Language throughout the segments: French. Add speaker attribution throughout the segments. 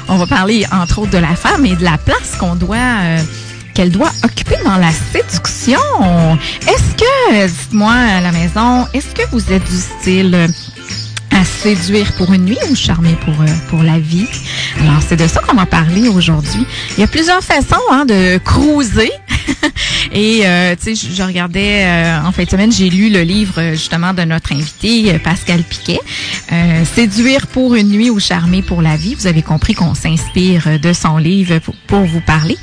Speaker 1: On va parler, entre autres, de la femme et de la place qu'elle doit occuper dans la séduction. Est-ce que, dites-moi à la maison, est-ce que vous êtes du style à séduire pour une nuit ou charmer pour la vie? Alors, c'est de ça qu'on va parler aujourd'hui. Il y a plusieurs façons de cruiser. Et, tu sais, je regardais, en fin de semaine, j'ai lu le livre, justement, de notre invité, Pascal Piquet, Séduire pour une nuit ou charmer pour la vie. Vous avez compris qu'on s'inspire de son livre pour vous parler.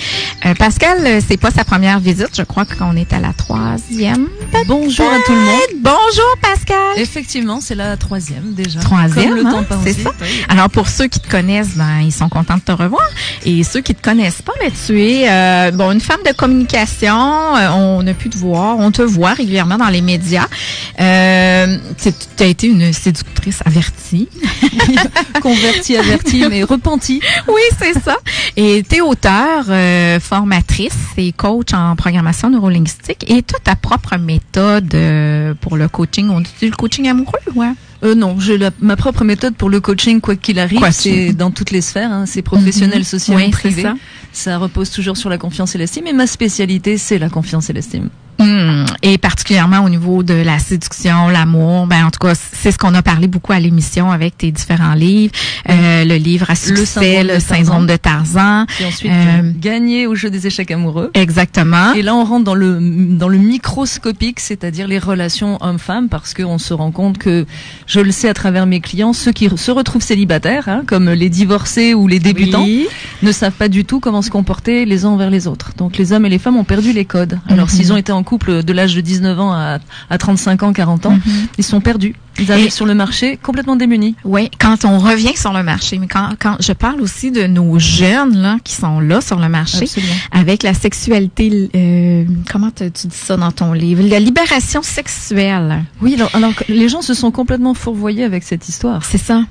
Speaker 1: Pascal, c'est pas sa première visite. Je crois qu'on est à la 3e.
Speaker 2: Bonjour à tout le monde.
Speaker 1: Bonjour, Pascal.
Speaker 2: Effectivement, c'est la 3e déjà.
Speaker 1: 3e,
Speaker 2: comme le temps passe,
Speaker 1: c'est ça.
Speaker 2: Oui.
Speaker 1: Alors, pour ceux qui te connaissent, ils sont contents de te revoir. Et ceux qui te connaissent pas, tu es une femme de communication. On a pu te voir. On te voit régulièrement dans les médias. Tu as été une séductrice avertie.
Speaker 2: Convertie, avertie, mais repentie.
Speaker 1: Oui, c'est ça. Et tu es auteure, formatrice et coach en programmation neurolinguistique. Et tu as ta propre méthode pour le coaching. On dit le coaching amoureux, ouais?
Speaker 2: Non, j'ai ma propre méthode pour le coaching, quoi qu'il arrive. C'est dans toutes les sphères. C'est professionnel, social,
Speaker 1: oui,
Speaker 2: privé.
Speaker 1: Ça.
Speaker 2: Ça repose toujours sur la confiance et l'estime. Et ma spécialité, c'est la confiance et l'estime.
Speaker 1: Et particulièrement au niveau de la séduction, l'amour, en tout cas, c'est ce qu'on a parlé beaucoup à l'émission avec tes différents livres. Le livre à succès, le syndrome de Tarzan.
Speaker 2: Et ensuite, gagner au jeu des échecs amoureux.
Speaker 1: Exactement.
Speaker 2: Et là, on rentre dans le microscopique, c'est-à-dire les relations hommes-femmes, parce qu'on se rend compte que, je le sais à travers mes clients, ceux qui se retrouvent célibataires, comme les divorcés ou les débutants, ne savent pas du tout comment se comporter les uns envers les autres. Donc, les hommes et les femmes ont perdu les codes. Alors, s'ils ont été en couple de l'âge de 19 ans à 35 ans, 40 ans, ils sont perdus. Ils arrivent sur le marché complètement démunis.
Speaker 1: Oui, quand on revient sur le marché, mais quand je parle aussi de nos jeunes là qui sont là sur le marché,
Speaker 2: absolument,
Speaker 1: avec la sexualité, comment tu dis ça dans ton livre, la libération sexuelle.
Speaker 2: Oui, alors les gens se sont complètement fourvoyés avec cette histoire.
Speaker 1: C'est ça.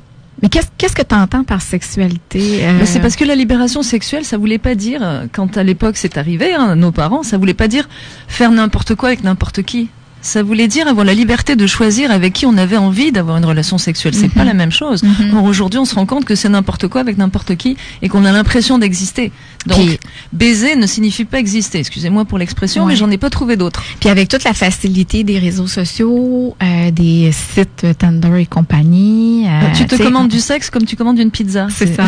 Speaker 1: Mais qu'est-ce que tu entends par sexualité?
Speaker 2: C'est parce que la libération sexuelle, ça voulait pas dire, quand à l'époque c'est arrivé, nos parents, ça voulait pas dire faire n'importe quoi avec n'importe qui. Ça voulait dire avoir la liberté de choisir avec qui on avait envie d'avoir une relation sexuelle. C'est pas la même chose. Or, aujourd'hui, on se rend compte que c'est n'importe quoi avec n'importe qui et qu'on a l'impression d'exister. Donc, baiser ne signifie pas exister. Excusez-moi pour l'expression, mais j'en ai pas trouvé d'autres.
Speaker 1: Puis avec toute la facilité des réseaux sociaux, des sites Tinder et compagnie.
Speaker 2: Tu te commandes du sexe comme tu commandes une pizza.
Speaker 1: C'est ça.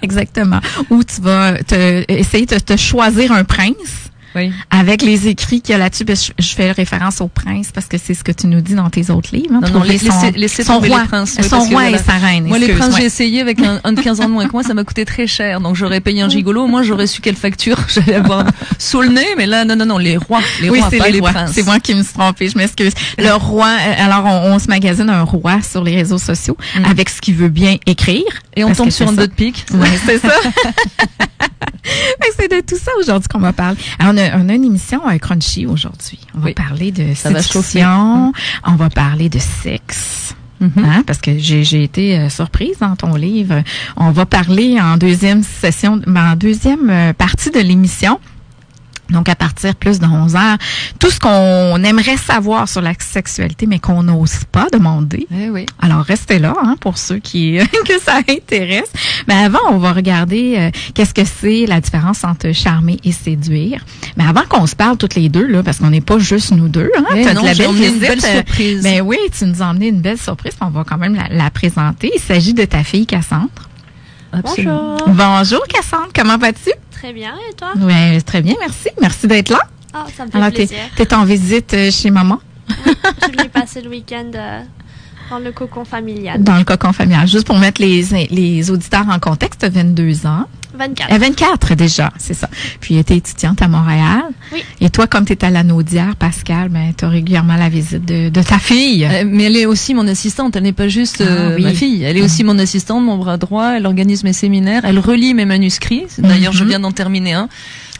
Speaker 1: Exactement. Ou tu vas essayer de te choisir un prince.
Speaker 2: Oui.
Speaker 1: Avec les écrits qu'il y a là-dessus, je fais référence au prince parce que c'est ce que tu nous dis dans tes autres livres.
Speaker 2: Non, laissez tomber les princes.
Speaker 1: Son roi et sa reine.
Speaker 2: Moi, les princes, j'ai essayé avec un de 15 ans de moins que moi, ça m'a coûté très cher. Donc, j'aurais payé un gigolo. Moi, j'aurais su quelle facture j'allais avoir sous le nez. Mais là, non, les rois,
Speaker 1: c'est
Speaker 2: pas les
Speaker 1: rois.
Speaker 2: princes.
Speaker 1: C'est moi qui me suis trompée, je m'excuse. Le roi, alors on se magasine un roi sur les réseaux sociaux avec ce qu'il veut bien écrire.
Speaker 2: Et on tombe sur un autre pic.
Speaker 1: Oui, c'est ça. C'est de tout ça aujourd'hui qu'on va parler. Alors, on a une émission Crunchy aujourd'hui. On va parler de séduction, on va parler de sexe. Parce que j'ai été surprise dans ton livre. On va parler en deuxième partie de l'émission. Donc, à partir plus de 11 heures, tout ce qu'on aimerait savoir sur la sexualité, mais qu'on n'ose pas demander.
Speaker 2: Oui.
Speaker 1: Alors, restez là, pour ceux que ça intéresse. Mais avant, on va regarder qu'est-ce que c'est la différence entre charmer et séduire. Mais avant qu'on se parle toutes les deux, là, parce qu'on n'est pas juste nous deux,
Speaker 2: t'as de la belle visite. Une belle surprise.
Speaker 1: Ben oui, tu nous as emmené une belle surprise. On va quand même la présenter. Il s'agit de ta fille Cassandre.
Speaker 2: Absolument.
Speaker 1: Bonjour Cassandre, comment vas-tu?
Speaker 3: Très bien, et toi?
Speaker 1: Oui, très bien, merci. Merci d'être là.
Speaker 3: Ah, ça me fait plaisir.
Speaker 1: T'es en visite chez maman?
Speaker 3: Oui, je suis venue passer le week-end dans le cocon familial.
Speaker 1: Dans le cocon familial. Juste pour mettre les auditeurs en contexte, tu as 22 ans.
Speaker 3: 24.
Speaker 1: 24 déjà, c'est ça. Puis tu es étudiante à Montréal.
Speaker 3: Oui.
Speaker 1: Et toi, comme tu es à la Naudière, Pascal, tu as régulièrement la visite de ta fille.
Speaker 2: Mais elle est aussi mon assistante. Elle n'est pas juste ma fille. Elle est aussi mon assistante, mon bras droit. Elle organise mes séminaires. Elle relit mes manuscrits. D'ailleurs, je viens d'en terminer un.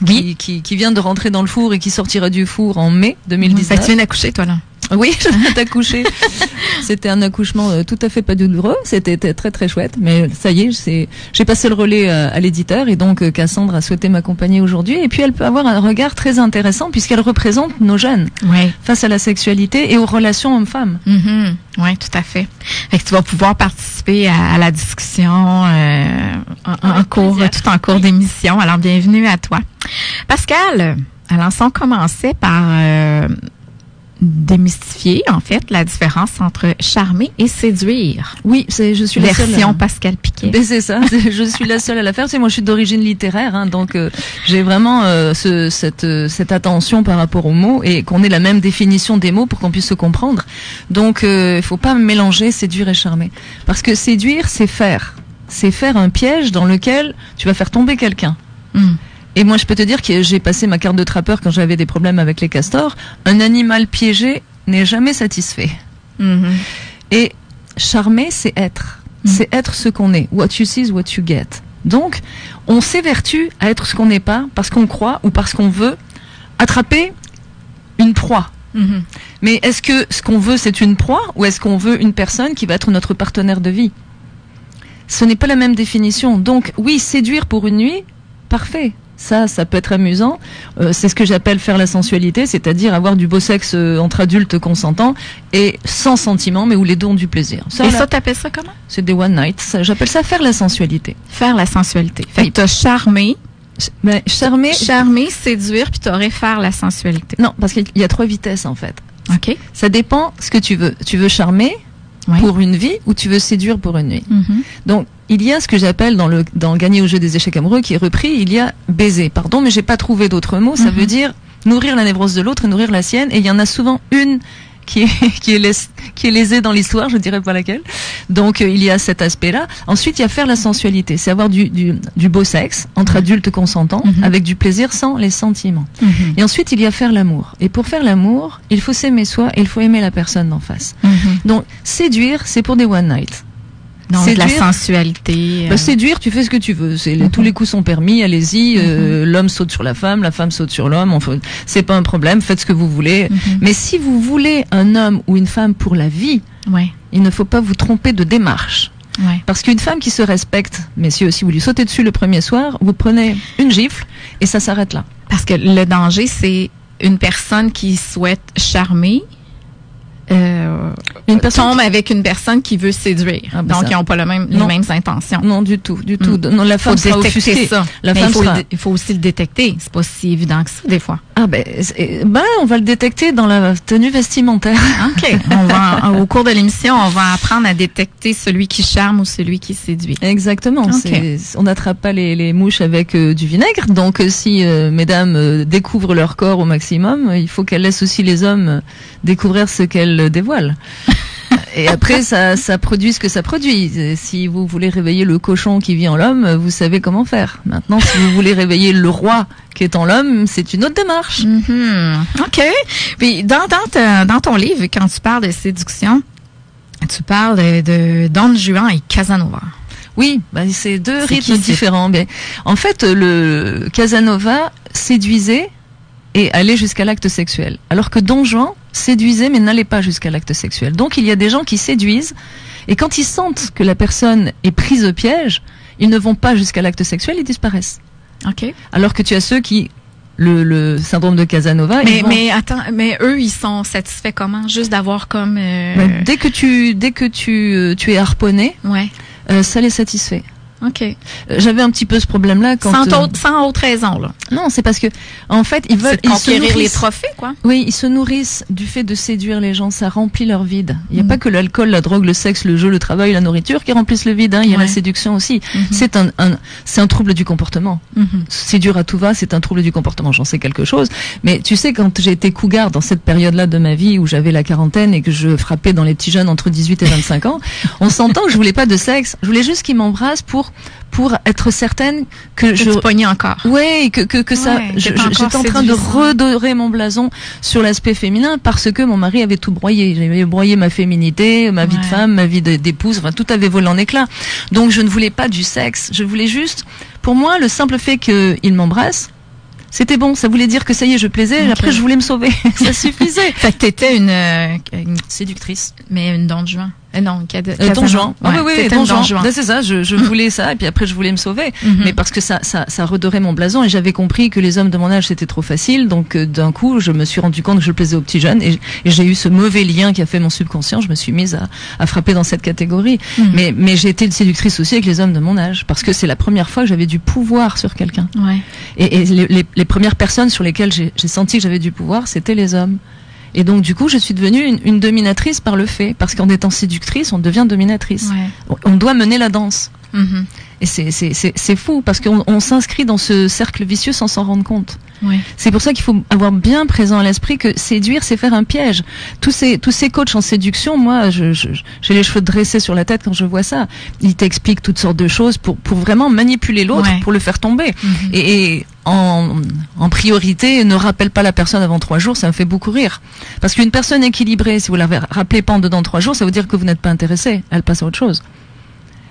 Speaker 2: Qui vient de rentrer dans le four et qui sortira du four en mai 2019.
Speaker 1: Tu viens d'accoucher, toi, là?
Speaker 2: Oui, je viens d'accoucher. C'était un accouchement tout à fait pas douloureux. C'était très très chouette. Mais ça y est, j'ai passé le relais à l'éditeur et donc Cassandre a souhaité m'accompagner aujourd'hui. Et puis elle peut avoir un regard très intéressant puisqu'elle représente nos jeunes face à la sexualité et aux relations hommes-femmes.
Speaker 1: Mm-hmm. Oui, tout à fait. Fait que tu vas pouvoir participer à la discussion en cours d'émission. Alors, bienvenue à toi. Pascal, alors, si on commençait par démystifier, en fait, la différence entre charmer et séduire.
Speaker 2: Oui, je suis la seule.
Speaker 1: Version Pascal Piquet.
Speaker 2: Ben c'est ça, je suis la seule à la faire. Tu sais, moi, je suis d'origine littéraire, hein, donc j'ai vraiment cette attention par rapport aux mots et qu'on ait la même définition des mots pour qu'on puisse se comprendre. Donc, il faut pas mélanger séduire et charmer. Parce que séduire, c'est faire un piège dans lequel tu vas faire tomber quelqu'un. Et moi, je peux te dire que j'ai passé ma carte de trappeur quand j'avais des problèmes avec les castors. Un animal piégé n'est jamais satisfait. Et charmer, c'est être. C'est être ce qu'on est. What you see is what you get. Donc, on s'évertue à être ce qu'on n'est pas parce qu'on croit ou parce qu'on veut attraper une proie. Mais est-ce que ce qu'on veut, c'est une proie ou est-ce qu'on veut une personne qui va être notre partenaire de vie? Ce n'est pas la même définition. Donc, oui, séduire pour une nuit, parfait. Ça peut être amusant. C'est ce que j'appelle faire la sensualité, c'est-à-dire avoir du beau sexe entre adultes consentants et sans sentiment, mais où les deux ont du plaisir.
Speaker 1: Ça, t'appelles ça comment?
Speaker 2: C'est des one night. J'appelle ça faire la sensualité.
Speaker 1: Faire la sensualité. Fait que t'as charmé. Charmer, séduire, puis t'aurais faire la sensualité.
Speaker 2: Non, parce qu'il y a 3 vitesses, en fait.
Speaker 1: OK.
Speaker 2: Ça dépend ce que tu veux. Tu veux charmer pour une vie ou tu veux séduire pour une nuit. Donc, il y a ce que j'appelle dans le gagner au jeu des échecs amoureux qui est repris, il y a baiser. Pardon, mais j'ai pas trouvé d'autres mots. Ça veut dire nourrir la névrose de l'autre et nourrir la sienne. Et il y en a souvent une qui est lésée dans l'histoire, je dirais pas laquelle. Donc il y a cet aspect-là. Ensuite, il y a faire la sensualité, c'est avoir du beau sexe entre adultes consentants, avec du plaisir sans les sentiments. Et ensuite, il y a faire l'amour. Et pour faire l'amour, il faut s'aimer soi et il faut aimer la personne d'en face. Donc séduire, c'est pour des one night.
Speaker 1: Donc, séduire, la sensualité.
Speaker 2: Séduire, tu fais ce que tu veux. Tous les coups sont permis, allez-y. L'homme saute sur la femme saute sur l'homme. C'est pas un problème, faites ce que vous voulez. Mais si vous voulez un homme ou une femme pour la vie, il ne faut pas vous tromper de démarche. Parce qu'une femme qui se respecte, messieurs, si vous lui sautez dessus le premier soir, vous prenez une gifle et ça s'arrête là.
Speaker 1: Parce que le danger, c'est une personne qui souhaite charmer. Une personne tombe avec une personne qui veut séduire. Donc, ils n'ont pas les mêmes intentions.
Speaker 2: Non, du tout. Non, la femme sera offusquée.
Speaker 1: Il faut aussi le détecter. C'est pas si évident que ça, des fois.
Speaker 2: On va le détecter dans la tenue vestimentaire.
Speaker 1: OK. Au cours de l'émission, on va apprendre à détecter celui qui charme ou celui qui séduit.
Speaker 2: Exactement. Okay. On n'attrape pas les mouches avec du vinaigre. Donc, si mesdames découvrent leur corps au maximum, il faut qu'elles laissent aussi les hommes découvrir ce qu'elles dévoilent. Et après, ça produit ce que ça produit. Si vous voulez réveiller le cochon qui vit en l'homme, vous savez comment faire. Maintenant, si vous voulez réveiller le roi qui est en l'homme, c'est une autre démarche.
Speaker 1: OK. Puis, dans ton livre, quand tu parles de séduction, tu parles de Don Juan et Casanova.
Speaker 2: Oui, c'est 2 rythmes différents. Bien, en fait, le Casanova séduisait et allait jusqu'à l'acte sexuel. Alors que Don Juan séduisait mais n'allait pas jusqu'à l'acte sexuel. Donc il y a des gens qui séduisent et quand ils sentent que la personne est prise au piège, ils ne vont pas jusqu'à l'acte sexuel, ils disparaissent.
Speaker 1: OK. Alors
Speaker 2: que tu as ceux qui le syndrome de Casanova.
Speaker 1: Mais eux, ils sont satisfaits comment? Juste d'avoir comme...
Speaker 2: Dès que tu es harponné, ça les satisfait.
Speaker 1: OK.
Speaker 2: J'avais un petit peu ce problème-là quand
Speaker 1: sans autre raison là.
Speaker 2: Non, c'est parce que en fait, ils veulent
Speaker 1: conquérir les trophées quoi.
Speaker 2: Oui, ils se nourrissent du fait de séduire les gens, ça remplit leur vide. Il y a pas que l'alcool, la drogue, le sexe, le jeu, le travail, la nourriture qui remplissent le vide, il y a la séduction aussi. C'est un trouble du comportement. Séduire à tout va, c'est un trouble du comportement, j'en sais quelque chose, mais tu sais quand j'ai été cougar dans cette période-là de ma vie où j'avais la quarantaine et que je frappais dans les petits jeunes entre 18 et 25 ans, on s'entend que je voulais pas de sexe, je voulais juste qu'ils m'embrassent pour être certaine que
Speaker 1: je pognais encore.
Speaker 2: Ouais, que ça j'étais en train de redorer mon blason sur l'aspect féminin parce que mon mari avait tout broyé. J'avais broyé ma féminité, ma vie de femme, ma vie d'épouse, enfin tout avait volé en éclats. Donc je ne voulais pas du sexe, je voulais juste pour moi le simple fait qu'il m'embrasse C'était bon, ça voulait dire que ça y est, je plaisais, après je voulais me sauver. Ça suffisait.
Speaker 1: Fait que t'étais une
Speaker 2: séductrice.
Speaker 1: Mais une Don Juan. Non,
Speaker 2: Don Juan.
Speaker 1: Ouais,
Speaker 2: oui, Don Juan. C'est ça, je voulais ça, et puis après je voulais me sauver. Mais parce que ça redorait mon blason, et j'avais compris que les hommes de mon âge c'était trop facile, donc d'un coup je me suis rendu compte que je plaisais aux petits jeunes, et j'ai eu ce mauvais lien qui a fait mon subconscient, je me suis mise à frapper dans cette catégorie. Mais j'ai été une séductrice aussi avec les hommes de mon âge, parce que c'est la première fois que j'avais du pouvoir sur quelqu'un.
Speaker 1: Ouais.
Speaker 2: Et les premières personnes sur lesquelles j'ai senti que j'avais du pouvoir, c'était les hommes. Et donc, du coup, je suis devenue une dominatrice par le fait. Parce qu'en étant séductrice, on devient dominatrice. Ouais. On doit mener la danse. Et c'est fou, parce qu'on s'inscrit dans ce cercle vicieux sans s'en rendre compte.
Speaker 1: Ouais.
Speaker 2: C'est pour ça qu'il faut avoir bien présent à l'esprit que séduire, c'est faire un piège. Tous ces coachs en séduction, moi, j'ai les cheveux dressés sur la tête quand je vois ça. Ils t'expliquent toutes sortes de choses pour vraiment manipuler l'autre, pour le faire tomber. Et en priorité, ne rappelle pas la personne avant 3 jours, ça me fait beaucoup rire. Parce qu'une personne équilibrée, si vous la rappelez pas en dedans de 3 jours, ça veut dire que vous n'êtes pas intéressé. Elle passe à autre chose.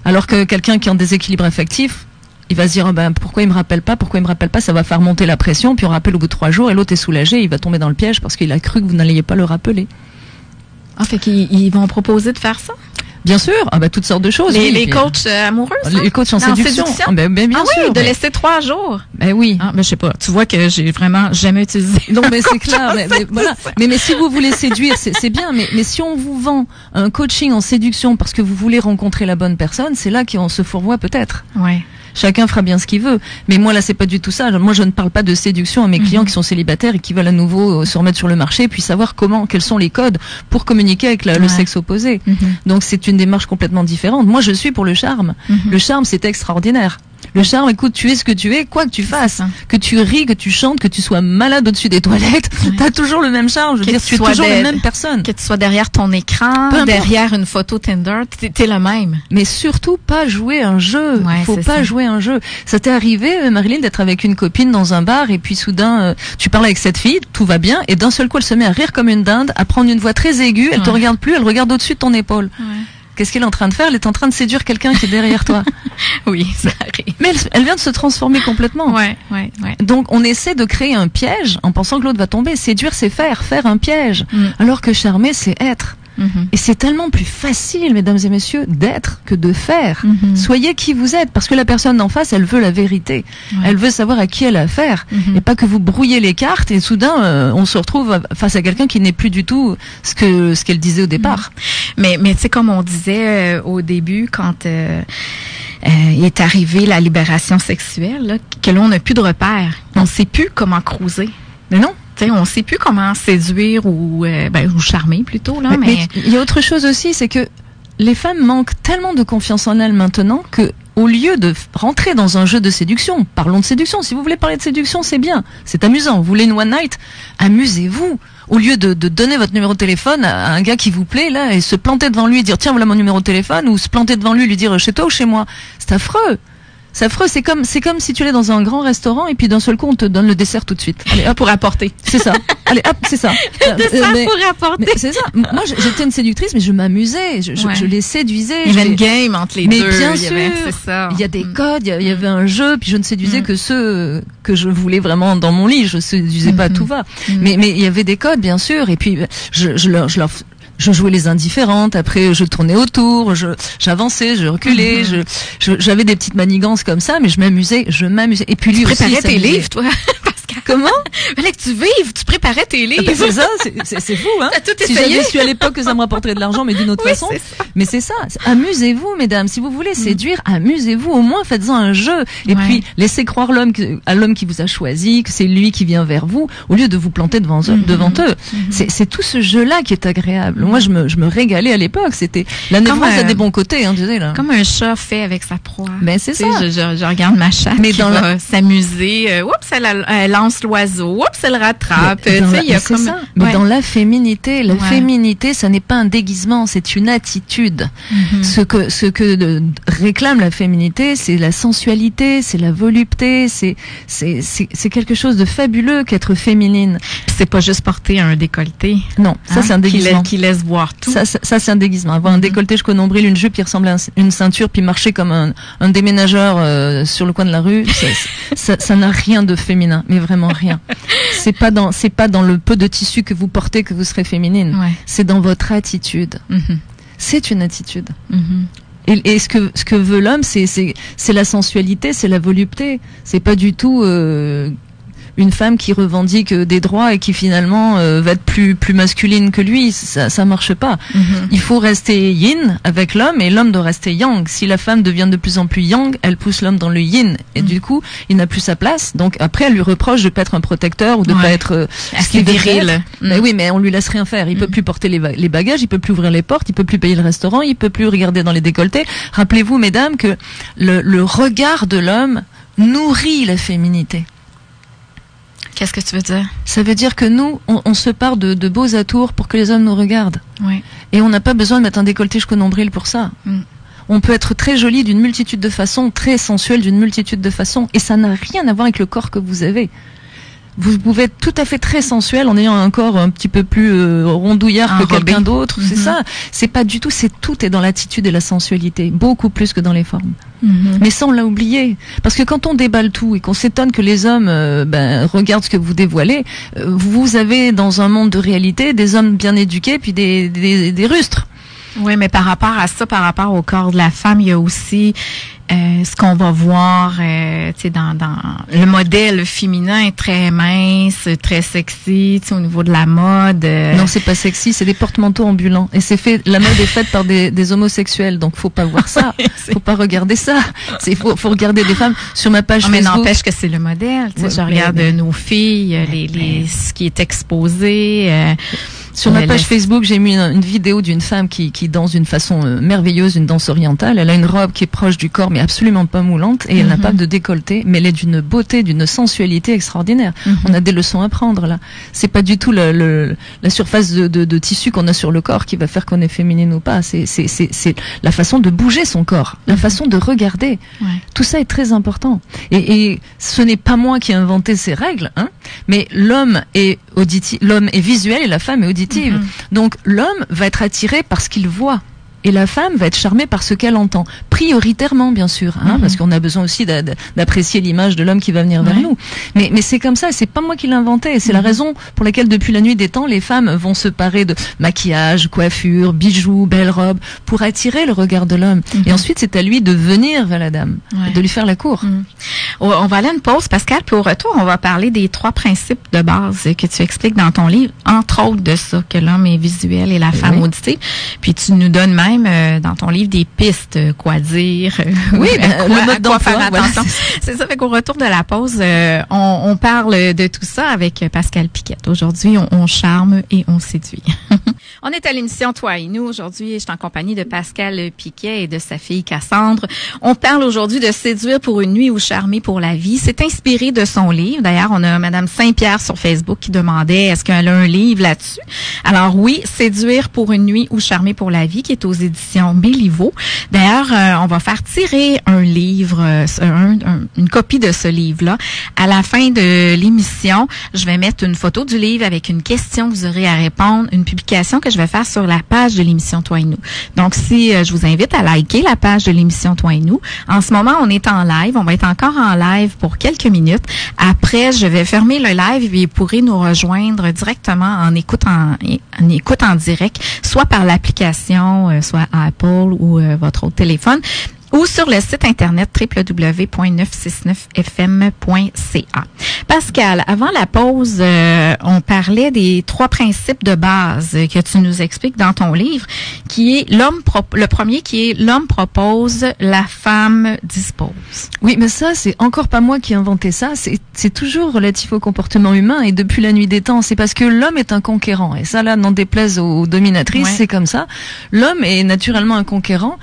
Speaker 2: Alors que quelqu'un qui est en déséquilibre affectif, il va se dire pourquoi il me rappelle pas, ça va faire monter la pression, puis on rappelle au bout de 3 jours et l'autre est soulagé, il va tomber dans le piège parce qu'il a cru que vous n'alliez pas le rappeler.
Speaker 1: Ah, fait qu'ils vont proposer de faire ça?
Speaker 2: Bien sûr, toutes sortes de choses.
Speaker 1: Les coachs amoureux, ça?
Speaker 2: Les coachs en séduction. Bien sûr.
Speaker 1: De laisser 3 jours.
Speaker 2: Oui.
Speaker 1: Je sais pas. Tu vois que j'ai vraiment jamais utilisé.
Speaker 2: Non, mais c'est clair. Voilà. Mais si vous voulez séduire, c'est bien. Mais si on vous vend un coaching en séduction parce que vous voulez rencontrer la bonne personne, c'est là qu'on se fourvoie peut-être.
Speaker 1: Ouais.
Speaker 2: Chacun fera bien ce qu'il veut. Mais moi, là, c'est pas du tout ça. Moi, je ne parle pas de séduction à mes clients qui sont célibataires et qui veulent à nouveau se remettre sur le marché, puis savoir quels sont les codes pour communiquer avec le sexe opposé. Donc, c'est une démarche complètement différente. Moi, je suis pour le charme. Le charme, c'est extraordinaire. Le charme, écoute, tu es ce que tu es, quoi que tu fasses. Que tu ris, que tu chantes, que tu sois malade au-dessus des toilettes, t'as toujours le même charme. Je veux dire, tu es toujours la même personne.
Speaker 1: Que tu sois derrière ton écran, derrière une photo Tinder, t'es le même.
Speaker 2: Mais surtout pas jouer un jeu. Faut pas jouer un jeu. Ça t'est arrivé, Marilyn, d'être avec une copine dans un bar et puis soudain, tu parles avec cette fille, tout va bien, et d'un seul coup, elle se met à rire comme une dinde, à prendre une voix très aiguë, elle te regarde plus, elle regarde au-dessus de ton épaule. Qu'est-ce qu'elle est en train de faire? Elle est en train de séduire quelqu'un qui est derrière toi.
Speaker 1: Oui, ça arrive.
Speaker 2: Mais elle vient de se transformer complètement.
Speaker 1: Ouais.
Speaker 2: Donc, on essaie de créer un piège en pensant que l'autre va tomber. Séduire, c'est faire un piège. Alors que charmer, c'est être. Et c'est tellement plus facile, mesdames et messieurs, d'être que de faire. Soyez qui vous êtes, parce que la personne d'en face, elle veut la vérité. Elle veut savoir à qui elle a affaire, et pas que vous brouillez les cartes et soudain on se retrouve face à quelqu'un qui n'est plus du tout ce qu'elle disait au départ.
Speaker 1: Mais tu sais, comme on disait au début, quand il est arrivé la libération sexuelle, là, que là on n'a plus de repères, on sait plus comment cruiser.
Speaker 2: Mais non.
Speaker 1: T'sais, on sait plus comment séduire ou charmer plutôt là.
Speaker 2: Mais il y a autre chose aussi, c'est que les femmes manquent tellement de confiance en elles maintenant que, au lieu de rentrer dans un jeu de séduction, parlons de séduction. Si vous voulez parler de séduction, c'est bien, c'est amusant. Vous voulez une one night, amusez-vous. Au lieu de donner votre numéro de téléphone à un gars qui vous plaît là et se planter devant lui et dire tiens voilà mon numéro de téléphone, ou se planter devant lui et lui dire chez toi ou chez moi, c'est affreux. C'est affreux, c'est comme si tu allais dans un grand restaurant et puis d'un seul coup on te donne le dessert tout de suite.
Speaker 1: Allez hop, pour apporter.
Speaker 2: C'est ça. Allez hop, c'est ça.
Speaker 1: Le dessert pour apporter.
Speaker 2: C'est ça. Moi j'étais une séductrice mais je m'amusais, je les séduisais.
Speaker 1: Il y avait une game entre les deux.
Speaker 2: Mais bien sûr,
Speaker 1: c'est ça.
Speaker 2: Il y a des codes, il y avait un jeu, puis je ne séduisais que ceux que je voulais vraiment dans mon lit, je séduisais pas tout va. Mais il y avait des codes bien sûr et puis je jouais les indifférentes, après je tournais autour, j'avançais, je reculais, j'avais des petites manigances comme ça, mais je m'amusais. Et puis lui
Speaker 1: tu
Speaker 2: aussi,
Speaker 1: préparais tes livres, toi, Pascal.
Speaker 2: Comment?
Speaker 1: Fallait que tu vives, tu préparais tes livres.
Speaker 2: C'est ça, c'est fou, hein.
Speaker 1: T'as tout
Speaker 2: si
Speaker 1: essayé.
Speaker 2: j'avais su à l'époque que ça me rapporterait de l'argent, mais d'une autre façon. Mais c'est ça. Amusez-vous, mesdames. Si vous voulez séduire, amusez-vous. Au moins, faites-en un jeu. Et puis, laissez croire à l'homme qui vous a choisi, que c'est lui qui vient vers vous, au lieu de vous planter devant eux. C'est tout ce jeu-là qui est agréable. Moi, je me régalais à l'époque. C'était, la névrose a des bons côtés, hein, tu sais, là.
Speaker 1: Comme un chat fait avec sa proie.
Speaker 2: Ben, c'est ça.
Speaker 1: Je regarde ma chatte qui va s'amuser. Oups, elle lance l'oiseau. Oups, elle rattrape.
Speaker 2: Mais dans la féminité, féminité, ça n'est pas un déguisement, c'est une attitude. Ce que réclame la féminité, c'est la sensualité, c'est la volupté, c'est quelque chose de fabuleux qu'être féminine.
Speaker 1: Puis c'est pas juste porter un décolleté.
Speaker 2: Non, ça c'est un déguisement.
Speaker 1: Qui laisse voir tout.
Speaker 2: Ça c'est un déguisement. Avoir un décolleté jusqu'au nombril, une jupe qui ressemble à une ceinture, puis marcher comme un déménageur sur le coin de la rue, ça n'a rien de féminin, mais vraiment. strictement rien. C'est pas dans le peu de tissu que vous portez que vous serez féminine.
Speaker 1: Ouais.
Speaker 2: C'est dans votre attitude. C'est une attitude. Et ce que veut l'homme, c'est la sensualité, c'est la volupté. C'est pas du tout une femme qui revendique des droits et qui finalement va être plus masculine que lui. Ça marche pas. Il faut rester yin avec l'homme et l'homme doit rester yang. Si la femme devient de plus en plus yang, elle pousse l'homme dans le yin et du coup il n'a plus sa place. Donc après elle lui reproche de pas être un protecteur ou de pas être
Speaker 1: assez viril.
Speaker 2: Mais oui, mais on lui laisse rien faire. Il peut plus porter les bagages, il peut plus ouvrir les portes, il peut plus payer le restaurant, il peut plus regarder dans les décolletés. Rappelez-vous mesdames que le regard de l'homme nourrit la féminité.
Speaker 1: Qu'est-ce que tu veux dire?
Speaker 2: Ça veut dire que nous, on se part de beaux atours pour que les hommes nous regardent.
Speaker 1: Oui.
Speaker 2: Et on n'a pas besoin de mettre un décolleté jusqu'au nombril pour ça. On peut être très jolie d'une multitude de façons, très sensuelle d'une multitude de façons, et ça n'a rien à voir avec le corps que vous avez. Vous pouvez être tout à fait très sensuel en ayant un corps un petit peu plus rondouillard que quelqu'un d'autre. C'est ça. C'est pas du tout. Tout est dans l'attitude et la sensualité, beaucoup plus que dans les formes. Mais ça, on l'a oublié. Parce que quand on déballe tout et qu'on s'étonne que les hommes regardent ce que vous dévoilez, vous avez dans un monde de réalité des hommes bien éduqués puis des rustres.
Speaker 1: Oui, mais par rapport à ça, par rapport au corps de la femme, il y a aussi ce qu'on va voir, tu sais, dans le modèle féminin est très mince, très sexy, tu sais, au niveau de la mode.
Speaker 2: Non, c'est pas sexy, c'est des porte-manteaux ambulants. Et la mode est faite par des homosexuels, donc faut pas voir ça. Faut pas regarder ça. Faut regarder des femmes sur ma page Facebook.
Speaker 1: Mais n'empêche que c'est le modèle. Tu sais, je regarde nos filles, ce qui est exposé.
Speaker 2: Sur ma page Facebook, j'ai mis une vidéo d'une femme qui danse d'une façon merveilleuse, une danse orientale. Elle a une robe qui est proche du corps, mais absolument pas moulante, et elle n'a pas de décolleté, mais elle est d'une beauté, d'une sensualité extraordinaire. On a des leçons à prendre là. C'est pas du tout la surface de tissu qu'on a sur le corps qui va faire qu'on est féminine ou pas. C'est la façon de bouger son corps, la façon de regarder. Ouais. Tout ça est très important. Et ce n'est pas moi qui ai inventé ces règles, hein, mais l'homme est visuel et la femme est auditive. Donc l'homme va être attiré par ce qu'il voit et la femme va être charmée par ce qu'elle entend, prioritairement bien sûr, hein, parce qu'on a besoin aussi d'apprécier l'image de l'homme qui va venir vers nous. Mais c'est comme ça, c'est pas moi qui l'ai inventé, c'est la raison pour laquelle depuis la nuit des temps, les femmes vont se parer de maquillage, coiffure, bijoux, belles robes, pour attirer le regard de l'homme. Et ensuite c'est à lui de venir vers la dame, de lui faire la cour.
Speaker 1: On va aller à une pause, Pascal, puis au retour, on va parler des 3 principes de base que tu expliques dans ton livre, entre autres de ça, que l'homme est visuel et la femme auditive. Puis tu nous donnes même dans ton livre des pistes, quoi dire,
Speaker 2: le mode d'emploi,
Speaker 1: faire attention. Voilà. C'est ça, fait qu'au retour de la pause, on parle de tout ça avec Pascal Piquette. Aujourd'hui, on charme et on séduit. On est à l'émission Toi et nous. Aujourd'hui, je suis en compagnie de Pascal Piquet et de sa fille Cassandre. On parle aujourd'hui de séduire pour une nuit ou charmer pour la vie. C'est inspiré de son livre. D'ailleurs, on a Madame Saint-Pierre sur Facebook qui demandait est-ce qu'elle a un livre là-dessus. Alors oui, séduire pour une nuit ou charmer pour la vie, qui est aux éditions Béliveau. D'ailleurs, on va faire tirer un livre, une copie de ce livre-là. À la fin de l'émission, je vais mettre une photo du livre avec une question que vous aurez à répondre, une publication que je vais faire sur la page de l'émission Toi et nous. Donc, si je vous invite à liker la page de l'émission Toi et nous. En ce moment, on est en live. On va être encore en live pour quelques minutes. Après, je vais fermer le live et vous pourrez nous rejoindre directement en écoute en direct, soit par l'application, soit Apple ou votre autre téléphone, ou sur le site internet www.969fm.ca. Pascal, avant la pause, on parlait des 3 principes de base que tu nous expliques dans ton livre, qui est le premier qui est l'homme propose, la femme dispose.
Speaker 2: Oui, mais ça, c'est encore pas moi qui ai inventé ça, c'est toujours relatif au comportement humain et depuis la nuit des temps, c'est parce que l'homme est un conquérant et ça là, n'en déplaise aux dominatrices, c'est comme ça. L'homme est naturellement un conquérant.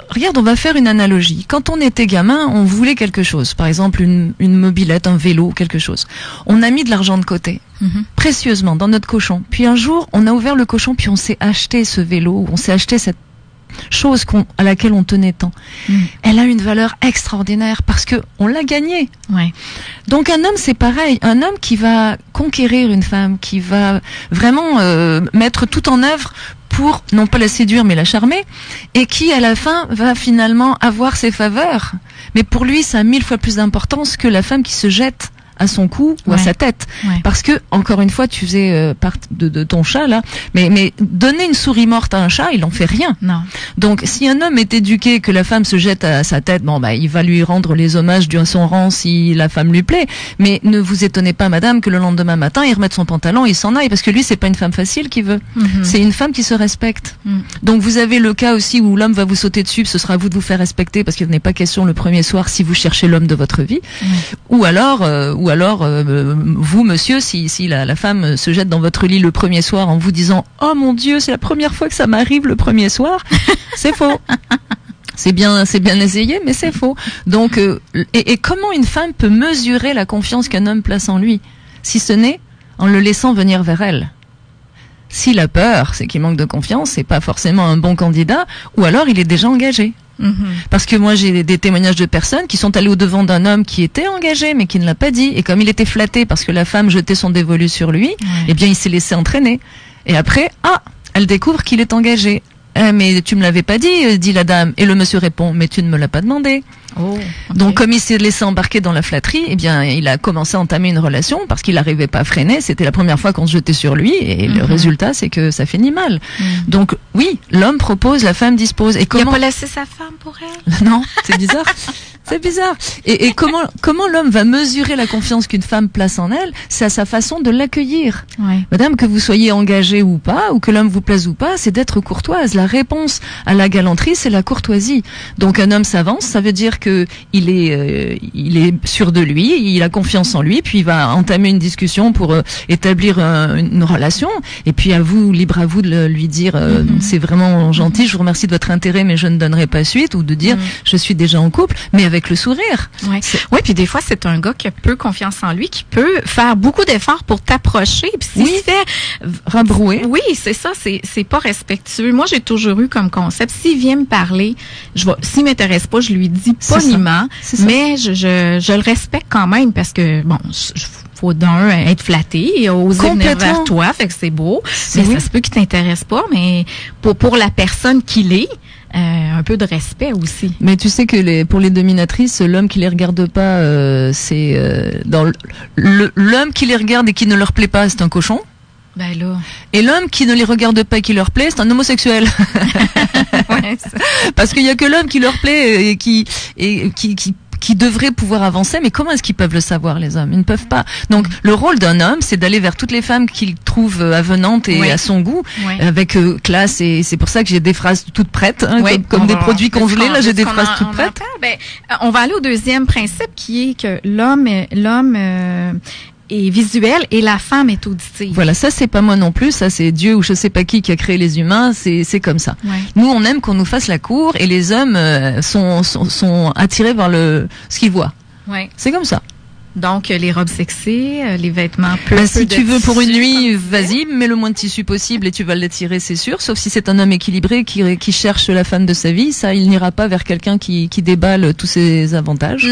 Speaker 2: Regarde, on va faire une analogie. Quand on était gamin, on voulait quelque chose. Par exemple, une mobilette, un vélo, quelque chose. On a mis de l'argent de côté, précieusement, dans notre cochon. Puis un jour, on a ouvert le cochon, puis on s'est acheté ce vélo, on s'est acheté cette chose à laquelle on tenait tant. Elle a une valeur extraordinaire parce que on l'a gagnée. Ouais. Donc un homme, c'est pareil. Un homme qui va conquérir une femme, qui va vraiment mettre tout en œuvre pour, non pas la séduire, mais la charmer, et qui, à la fin, va finalement avoir ses faveurs. Mais pour lui, ça a 1000 fois plus d'importance que la femme qui se jette à son cou ou à sa tête. Parce que, encore une fois, tu faisais part de ton chat, là, mais donner une souris morte à un chat, il en fait rien.
Speaker 1: Non.
Speaker 2: Donc, si un homme est éduqué que la femme se jette à sa tête, il va lui rendre les hommages de son rang si la femme lui plaît. Mais ne vous étonnez pas, madame, que le lendemain matin, il remette son pantalon et il s'en aille. Parce que lui, c'est pas une femme facile qu'il veut. C'est une femme qui se respecte. Donc, vous avez le cas aussi où l'homme va vous sauter dessus, ce sera à vous de vous faire respecter parce qu'il n'est pas question le premier soir si vous cherchez l'homme de votre vie. Ou alors, vous, monsieur, si la femme se jette dans votre lit le premier soir en vous disant « Oh mon Dieu, c'est la première fois que ça m'arrive le premier soir », c'est faux. C'est bien essayé, mais c'est faux. Donc, et comment une femme peut mesurer la confiance qu'un homme place en lui, si ce n'est en le laissant venir vers elle? S'il a peur, c'est qu'il manque de confiance, c'est pas forcément un bon candidat, ou alors il est déjà engagé. Parce que moi j'ai des témoignages de personnes qui sont allées au devant d'un homme qui était engagé mais qui ne l'a pas dit, et comme il était flatté parce que la femme jetait son dévolu sur lui, eh bien il s'est laissé entraîner. Et après, elle découvre qu'il est engagé. Mais tu me l'avais pas dit la dame. Et le monsieur répond, mais tu ne me l'as pas demandé. Donc comme il s'est laissé embarquer dans la flatterie, eh bien il a commencé à entamer une relation parce qu'il n'arrivait pas à freiner. C'était la première fois qu'on se jetait sur lui, et le résultat c'est que ça finit mal. Donc oui, l'homme propose, la femme dispose. Et comment...
Speaker 1: Il n'a pas laissé sa femme pour elle?
Speaker 2: Non, c'est bizarre. C'est bizarre. Et comment l'homme va mesurer la confiance qu'une femme place en elle? C'est à sa façon de l'accueillir. Madame, que vous soyez engagée ou pas, ou que l'homme vous plaise ou pas, c'est d'être courtoise. La réponse à la galanterie, c'est la courtoisie. Donc un homme s'avance, ça veut dire que il est sûr de lui, il a confiance en lui, puis il va entamer une discussion pour établir une relation. Et puis libre à vous de lui dire c'est vraiment gentil, je vous remercie de votre intérêt, mais je ne donnerai pas suite, ou de dire je suis déjà en couple, mais avec le sourire.
Speaker 1: Oui, puis des fois c'est un gars qui a peu confiance en lui, qui peut faire beaucoup d'efforts pour t'approcher, puis s'il se fait
Speaker 2: rabrouer.
Speaker 1: Oui, c'est ça, c'est pas respectueux. Moi j'ai toujours eu comme concept, s'il vient me parler, s'il m'intéresse pas, je lui dis poliment, mais je le respecte quand même, parce que bon, faut d'un être flatté et oser venir vers toi, fait que c'est beau, mais ça se peut qu'il t'intéresse pas, mais pour la personne qu'il est, un peu de respect aussi.
Speaker 2: Mais tu sais que pour les dominatrices, l'homme qui les regarde pas, c'est dans l'homme qui les regarde et qui ne leur plaît pas, c'est un cochon.
Speaker 1: Ben là.
Speaker 2: Et l'homme qui ne les regarde pas et qui leur plaît, c'est un homosexuel. Parce qu'il y a que l'homme qui leur plaît et qui devrait pouvoir avancer, mais comment est-ce qu'ils peuvent le savoir, les hommes? Ils ne peuvent pas. Donc, le rôle d'un homme, c'est d'aller vers toutes les femmes qu'il trouve avenantes et à son goût, avec classe, et c'est pour ça que j'ai des phrases toutes prêtes, comme des produits congelés, là, j'ai des phrases toutes prêtes.
Speaker 1: On va aller au deuxième principe, qui est que l'homme est visuel et la femme est auditive.
Speaker 2: Ça c'est pas moi non plus, ça c'est Dieu ou je sais pas qui a créé les humains, c'est comme ça. Nous on aime qu'on nous fasse la cour, et les hommes sont attirés par ce qu'ils voient. C'est comme ça.
Speaker 1: Donc, les robes sexy, les vêtements
Speaker 2: si tu veux pour une nuit, vas-y, mets le moins de tissu possible et tu vas l'attirer, c'est sûr. Sauf si c'est un homme équilibré qui cherche la femme de sa vie, ça, il n'ira pas vers quelqu'un qui déballe tous ses avantages.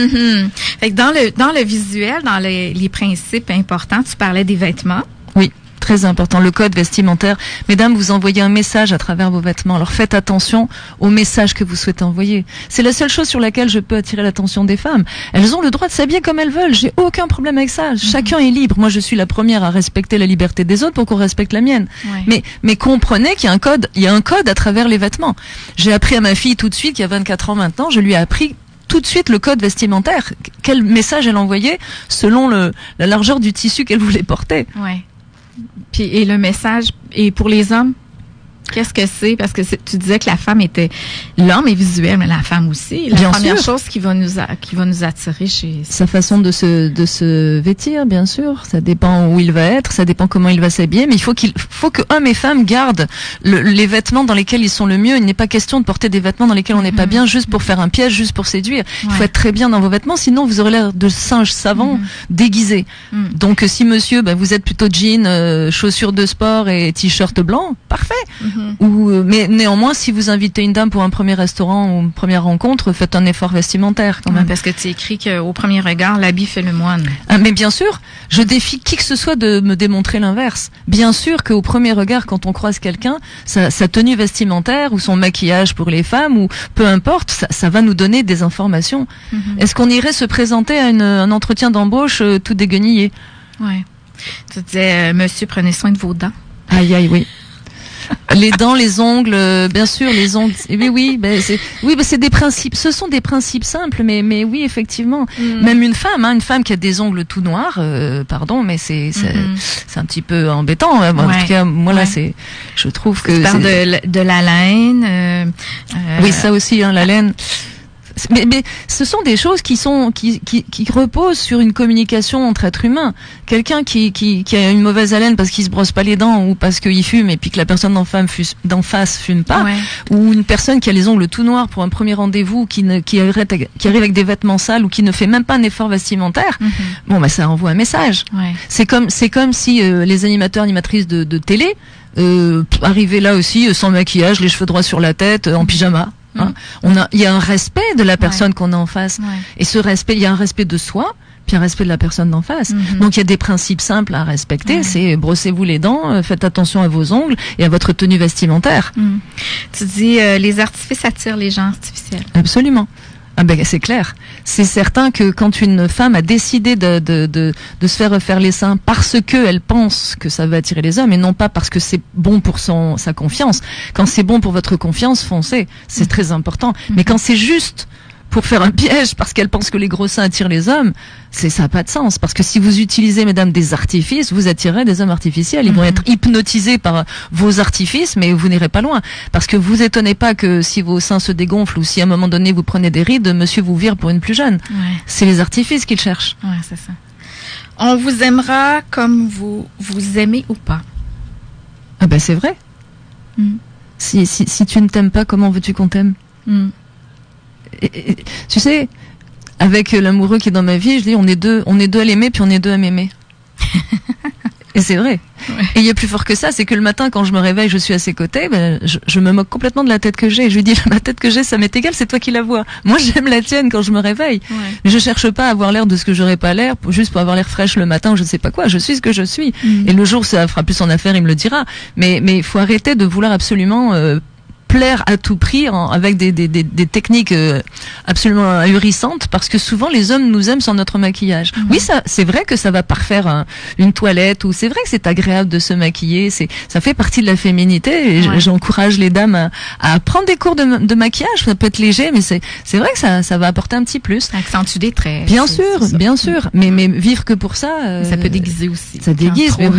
Speaker 1: Fait que dans le visuel, dans les principes importants, tu parlais des vêtements.
Speaker 2: Oui. Très important, le code vestimentaire. Mesdames, vous envoyez un message à travers vos vêtements. Alors faites attention au message que vous souhaitez envoyer. C'est la seule chose sur laquelle je peux attirer l'attention des femmes. Elles ont le droit de s'habiller comme elles veulent. J'ai aucun problème avec ça. Chacun est libre. Moi, je suis la première à respecter la liberté des autres pour qu'on respecte la mienne. Mais comprenez qu'il y a un code. Il y a un code à travers les vêtements. J'ai appris à ma fille tout de suite, qui a 24 ans maintenant, je lui ai appris tout de suite le code vestimentaire. Quel message elle envoyait selon la largeur du tissu qu'elle voulait porter.
Speaker 1: Puis, et le message, et pour les hommes, qu'est-ce que c'est? Parce que tu disais que l'homme est visuel, mais la femme aussi. La première chose qui va nous attirer chez...
Speaker 2: Sa façon de se vêtir, bien sûr. Ça dépend où il va être, ça dépend comment il va s'habiller, mais il faut que hommes et femmes gardent les vêtements dans lesquels ils sont le mieux. Il n'est pas question de porter des vêtements dans lesquels on n'est pas bien, juste pour faire un piège, juste pour séduire. Il faut être très bien dans vos vêtements, sinon vous aurez l'air de singe savant déguisé. Donc si monsieur, vous êtes plutôt jean, chaussures de sport et t-shirt blanc, parfait. Mais néanmoins, si vous invitez une dame pour un premier restaurant ou une première rencontre, faites un effort vestimentaire quand même.
Speaker 1: Parce que tu écris qu'au premier regard, l'habit fait le moine.
Speaker 2: Mais bien sûr, je défie qui que ce soit de me démontrer l'inverse. Bien sûr qu'au premier regard, quand on croise quelqu'un, sa tenue vestimentaire ou son maquillage pour les femmes ou peu importe, ça va nous donner des informations. Est-ce qu'on irait se présenter à un entretien d'embauche tout déguenillé?
Speaker 1: Ouais. Tu disais, monsieur, prenez soin de vos dents.
Speaker 2: Aïe, aïe, oui. Les dents, les ongles, bien sûr, les ongles. Oui, c'est des principes. Ce sont des principes simples, mais oui, effectivement. Même une femme qui a des ongles tout noirs, pardon, mais c'est un petit peu embêtant. En tout cas, moi là, je trouve que.
Speaker 1: Tu parles de la laine.
Speaker 2: Oui, ça aussi, la laine. Mais ce sont des choses qui reposent sur une communication entre êtres humains. Quelqu'un qui a une mauvaise haleine parce qu'il se brosse pas les dents ou parce qu'il fume et puis que la personne d'en face fume pas, ou une personne qui a les ongles tout noirs pour un premier rendez-vous, qui arrive avec des vêtements sales ou qui ne fait même pas un effort vestimentaire, ça envoie un message. Ouais. C'est comme si les animatrices de télé arrivaient là aussi sans maquillage, les cheveux droits sur la tête, en pyjama. Il y a un respect de la personne qu'on a en face. Et ce respect, il y a un respect de soi, puis un respect de la personne d'en face. Donc il y a des principes simples à respecter. C'est brossez-vous les dents, faites attention à vos ongles et à votre tenue vestimentaire.
Speaker 1: Tu dis les artifices attirent les gens artificiels.
Speaker 2: Absolument. C'est clair. C'est certain que quand une femme a décidé de se faire refaire les seins parce que elle pense que ça va attirer les hommes et non pas parce que c'est bon pour sa confiance. Quand c'est bon pour votre confiance, foncez. C'est très important. Mais quand c'est juste pour faire un piège parce qu'elle pense que les gros seins attirent les hommes, ça n'a pas de sens. Parce que si vous utilisez, mesdames, des artifices, vous attirez des hommes artificiels. Ils vont être hypnotisés par vos artifices, mais vous n'irez pas loin. Parce que vous étonnez pas que si vos seins se dégonflent ou si à un moment donné vous prenez des rides, monsieur vous vire pour une plus jeune. C'est les artifices qu'il cherche.
Speaker 1: Ouais, c'est ça. On vous aimera comme vous aimez ou pas.
Speaker 2: C'est vrai. Si tu ne t'aimes pas, comment veux-tu qu'on t'aime? Et, tu sais, avec l'amoureux qui est dans ma vie, je dis on est deux à l'aimer puis on est deux à m'aimer. Et c'est vrai. Et il y a plus fort que ça, c'est que le matin quand je me réveille, je suis à ses côtés, je me moque complètement de la tête que j'ai. Je lui dis la tête que j'ai, ça m'est égal, c'est toi qui la vois. Moi j'aime la tienne quand je me réveille. Mais je cherche pas à avoir l'air de ce que j'aurais pas l'air, juste pour avoir l'air fraîche le matin ou je ne sais pas quoi. Je suis ce que je suis. Et le jour où ça fera plus son affaire, il me le dira. Mais il faut arrêter de vouloir absolument plaire à tout prix avec des techniques absolument ahurissantes parce que souvent les hommes nous aiment sans notre maquillage. Oui, ça c'est vrai que ça va parfaire une toilette ou c'est vrai que c'est agréable de se maquiller, ça fait partie de la féminité et j'encourage les dames à prendre des cours de maquillage, ça peut être léger mais c'est vrai que ça va apporter un petit plus.
Speaker 1: Accentue des traits.
Speaker 2: Bien sûr, mais vivre que pour ça
Speaker 1: ça peut déguiser aussi.
Speaker 2: Ça déguise, mais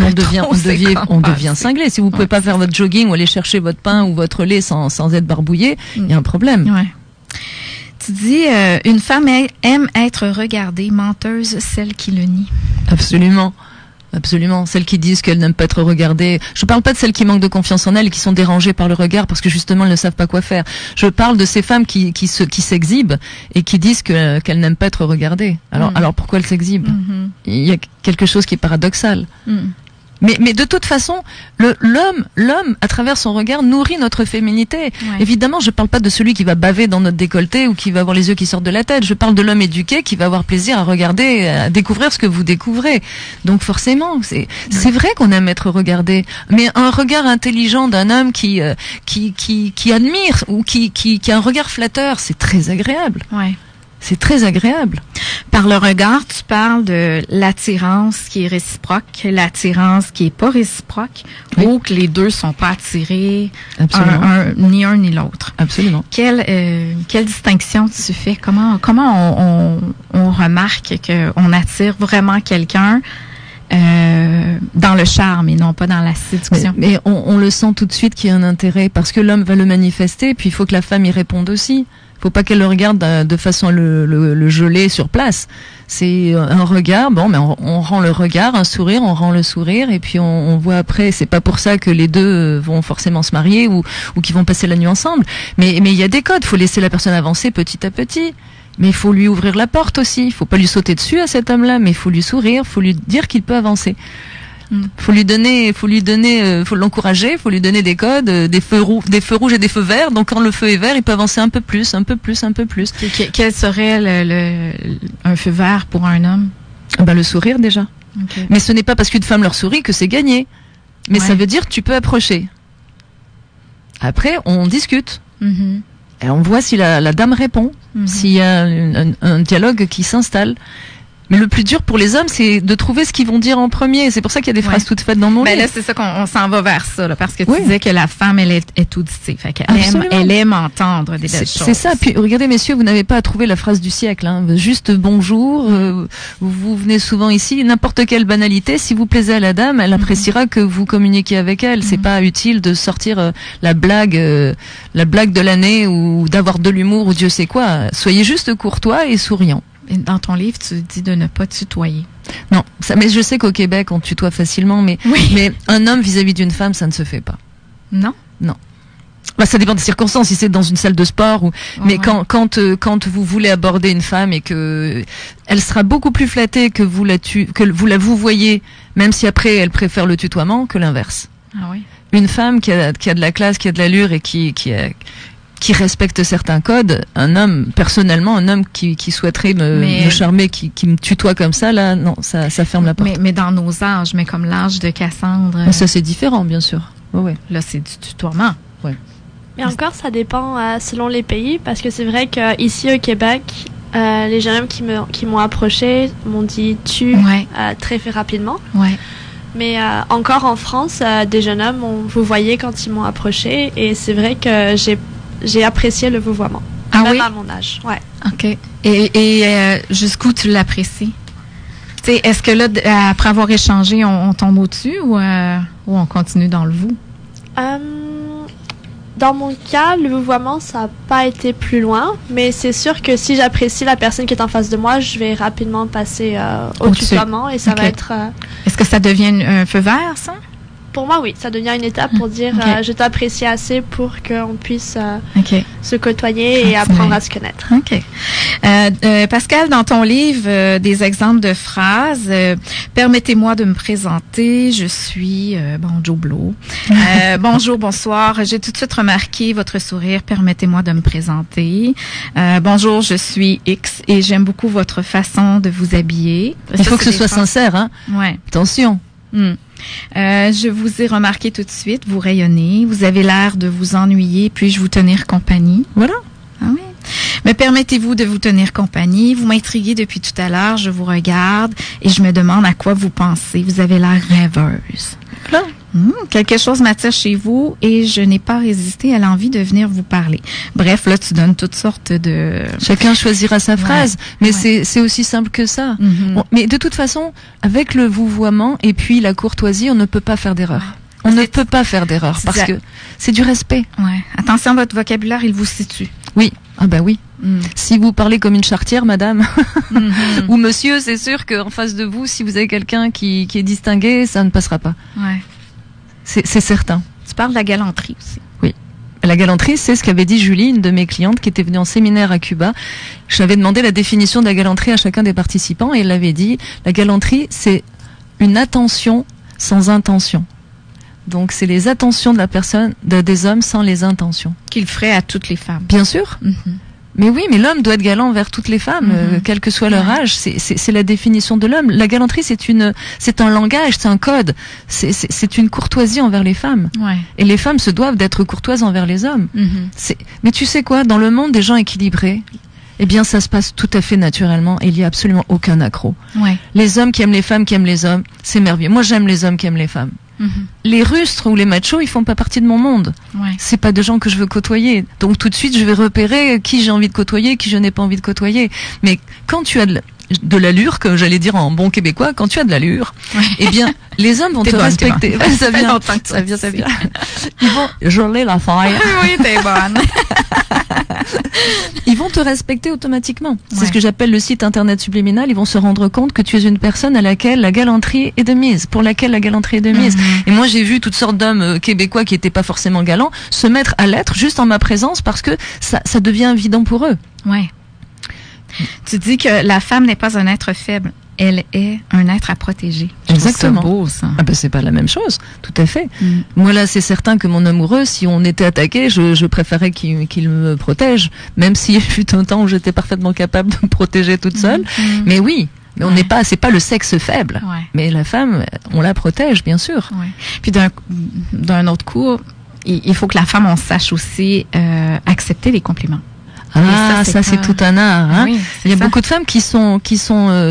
Speaker 2: on devient cinglé. Si vous pouvez pas faire votre jogging ou aller chercher votre pain ou votre lait sans être barbouillé, il y a un problème.
Speaker 1: Tu dis, une femme aime être regardée, menteuse, celle qui le nie.
Speaker 2: Absolument. Celles qui disent qu'elles n'aiment pas être regardées. Je parle pas de celles qui manquent de confiance en elles et qui sont dérangées par le regard parce que justement elles ne savent pas quoi faire. Je parle de ces femmes qui s'exhibent et qui disent qu'elles n'aiment pas être regardées. Alors pourquoi elles s'exhibent? Il y a quelque chose qui est paradoxal. Mais de toute façon, l'homme, à travers son regard, nourrit notre féminité. Évidemment, je parle pas de celui qui va baver dans notre décolleté ou qui va avoir les yeux qui sortent de la tête. Je parle de l'homme éduqué qui va avoir plaisir à regarder, à découvrir ce que vous découvrez. Donc forcément, c'est vrai qu'on aime être regardé. Mais un regard intelligent d'un homme qui admire ou qui a un regard flatteur, c'est très agréable. C'est très agréable.
Speaker 1: Par le regard, tu parles de l'attirance qui est réciproque, l'attirance qui est pas réciproque, ou que les deux sont pas attirés, ni un ni l'autre.
Speaker 2: Absolument.
Speaker 1: Quelle distinction tu fais? Comment on remarque qu'on attire vraiment quelqu'un dans le charme et non pas dans la séduction?
Speaker 2: Mais on le sent tout de suite qu'il y a un intérêt parce que l'homme va le manifester, puis il faut que la femme y réponde aussi. Faut pas qu'elle le regarde de façon à le geler sur place. C'est un regard, mais on rend le regard, un sourire, on rend le sourire, et puis on voit après. C'est pas pour ça que les deux vont forcément se marier ou qu'ils vont passer la nuit ensemble. Mais il y a des codes. Faut laisser la personne avancer petit à petit. Mais il faut lui ouvrir la porte aussi. Il faut pas lui sauter dessus à cet homme-là, mais il faut lui sourire, il faut lui dire qu'il peut avancer. Faut l'encourager, faut lui donner des codes, des feux rouges et des feux verts. Donc quand le feu est vert, il peut avancer un peu plus.
Speaker 1: Quel serait un feu vert pour un homme?
Speaker 2: Le sourire déjà.
Speaker 1: Okay.
Speaker 2: Mais ce n'est pas parce qu'une femme leur sourit que c'est gagné. Mais ça veut dire que tu peux approcher. Après, on discute. Et on voit si la dame répond, s'il y a un dialogue qui s'installe. Mais le plus dur pour les hommes, c'est de trouver ce qu'ils vont dire en premier. C'est pour ça qu'il y a des phrases toutes faites dans mon livre.
Speaker 1: Là, c'est ça qu'on s'en va vers ça, là, parce que tu disais que la femme, elle est auditive. Fait qu'elle elle aime entendre des belles choses.
Speaker 2: C'est ça. Puis, regardez, messieurs, vous n'avez pas à trouver la phrase du siècle. Juste bonjour, vous venez souvent ici, n'importe quelle banalité. Si vous plaisez à la dame, elle appréciera que vous communiquiez avec elle. C'est pas utile de sortir la blague de l'année ou d'avoir de l'humour ou Dieu sait quoi. Soyez juste courtois et souriant.
Speaker 1: Dans ton livre, tu dis de ne pas tutoyer.
Speaker 2: Non, mais je sais qu'au Québec, on tutoie facilement, mais un homme vis-à-vis d'une femme, ça ne se fait pas.
Speaker 1: Non?
Speaker 2: Non. Ça dépend des circonstances, si c'est dans une salle de sport mais quand vous voulez aborder une femme et que elle sera beaucoup plus flattée que vous vous voyez, même si après elle préfère le tutoiement, que l'inverse.
Speaker 1: Ah oui.
Speaker 2: Une femme qui a de la classe, qui a de l'allure et qui respecte certains codes, un homme qui souhaiterait me charmer, qui me tutoie comme ça, là, non, ça ferme la porte.
Speaker 1: Mais dans nos âges, mais comme l'âge de Cassandre.
Speaker 2: Ça, c'est différent, bien sûr. Ouais.
Speaker 1: Là, c'est du tutoiement.
Speaker 2: Ouais.
Speaker 3: Mais encore, ça dépend selon les pays, parce que c'est vrai qu'ici au Québec, les jeunes hommes qui m'ont approché m'ont dit tu très rapidement.
Speaker 1: Ouais.
Speaker 3: Mais encore en France, des jeunes hommes, vous voyez quand ils m'ont approché, et c'est vrai que j'ai apprécié le vouvoiement. Même à mon âge. Ouais.
Speaker 1: OK. Et jusqu'où tu l'apprécies? T'sais, est-ce que là, après avoir échangé, on tombe au-dessus ou on continue dans le vous?
Speaker 3: Dans mon cas, le vouvoiement, ça n'a pas été plus loin, mais c'est sûr que si j'apprécie la personne qui est en face de moi, je vais rapidement passer au tutoiement et ça va être...
Speaker 1: Est-ce que ça devient un feu vert, ça?
Speaker 3: Pour moi, oui. Ça devient une étape pour dire je t'apprécie assez pour qu'on puisse se côtoyer et apprendre à se connaître.
Speaker 1: OK. Pascal, dans ton livre, des exemples de phrases. Permettez-moi de me présenter. Je suis Joe Blow. Bonjour, bonsoir. J'ai tout de suite remarqué votre sourire. Permettez-moi de me présenter. Bonjour, je suis X et j'aime beaucoup votre façon de vous habiller.
Speaker 2: Il faut que ce soit sincère, hein?
Speaker 1: Ouais.
Speaker 2: Attention.
Speaker 1: Je vous ai remarqué tout de suite, vous rayonnez, vous avez l'air de vous ennuyer, puis-je vous tenir compagnie?
Speaker 2: Voilà.
Speaker 1: Ah oui. Me permettez-vous de vous tenir compagnie? Vous m'intriguez depuis tout à l'heure, je vous regarde et je me demande à quoi vous pensez. Vous avez l'air rêveuse.
Speaker 2: Voilà.
Speaker 1: Quelque chose m'attire chez vous et je n'ai pas résisté à l'envie de venir vous parler. Bref, là, tu donnes toutes sortes de...
Speaker 2: Chacun choisira sa phrase, mais c'est aussi simple que ça. Bon, mais de toute façon, avec le vouvoiement et puis la courtoisie, on ne peut pas faire d'erreur. On ne peut pas faire d'erreur parce que c'est du respect.
Speaker 1: Ouais. Attention, votre vocabulaire, il vous situe.
Speaker 2: Oui. Ah bah oui. Si vous parlez comme une charretière, madame, ou monsieur, c'est sûr qu'en face de vous, si vous avez quelqu'un qui est distingué, ça ne passera pas.
Speaker 1: Ouais.
Speaker 2: C'est certain.
Speaker 1: Tu parles de la galanterie aussi.
Speaker 2: Oui. La galanterie, c'est ce qu'avait dit Julie, une de mes clientes qui était venue en séminaire à Cuba. J'avais demandé la définition de la galanterie à chacun des participants et elle avait dit, la galanterie, c'est une attention sans intention. Donc, c'est les attentions de la personne, des hommes sans les intentions.
Speaker 1: Qu'il ferait à toutes les femmes.
Speaker 2: Bien sûr. Mais oui, mais l'homme doit être galant envers toutes les femmes, quel que soit leur âge. C'est la définition de l'homme. La galanterie, c'est un langage, c'est un code. C'est une courtoisie envers les femmes.
Speaker 1: Ouais.
Speaker 2: Et les femmes se doivent d'être courtoises envers les hommes. Mais tu sais quoi, dans le monde des gens équilibrés, eh bien, ça se passe tout à fait naturellement et il n'y a absolument aucun accroc.
Speaker 1: Ouais.
Speaker 2: Les hommes qui aiment les femmes, qui aiment les hommes, c'est merveilleux. Moi, j'aime les hommes qui aiment les femmes. Les rustres ou les machos, ils font pas partie de mon monde.
Speaker 1: Ouais.
Speaker 2: C'est pas de gens que je veux côtoyer. Donc tout de suite, je vais repérer qui j'ai envie de côtoyer, qui je n'ai pas envie de côtoyer. Mais quand tu as de l'allure, comme j'allais dire en bon québécois, quand tu as de l'allure, eh bien, les hommes vont te respecter.
Speaker 1: Ouais,
Speaker 2: ça vient, ça vient. Ils vont, je l'ai la faille.
Speaker 1: Oui, t'es bonne.
Speaker 2: Ils vont te respecter automatiquement. C'est ce que j'appelle le site internet subliminal. Ils vont se rendre compte que tu es une personne à laquelle la galanterie est de mise, pour laquelle la galanterie est de mise. Et moi, j'ai vu toutes sortes d'hommes québécois qui étaient pas forcément galants se mettre à l'être juste en ma présence parce que ça devient évident pour eux.
Speaker 1: Ouais. Tu dis que la femme n'est pas un être faible. elle est un être à protéger.
Speaker 2: Exactement.
Speaker 1: C'est beau, ça.
Speaker 2: Ah ben c'est pas la même chose, tout à fait. Moi là, c'est certain que mon amoureux, si on était attaqué, je préférais qu'il me protège, même si fut un temps où j'étais parfaitement capable de me protéger toute seule. Mais oui, mais on n'est pas, c'est pas le sexe faible. Ouais. Mais la femme, on la protège, bien sûr. Ouais.
Speaker 1: Puis d'un autre coup, il faut que la femme, on sache aussi accepter les compliments.
Speaker 2: Ah, ça c'est tout un art. Hein. Oui, il y a beaucoup de femmes qui sont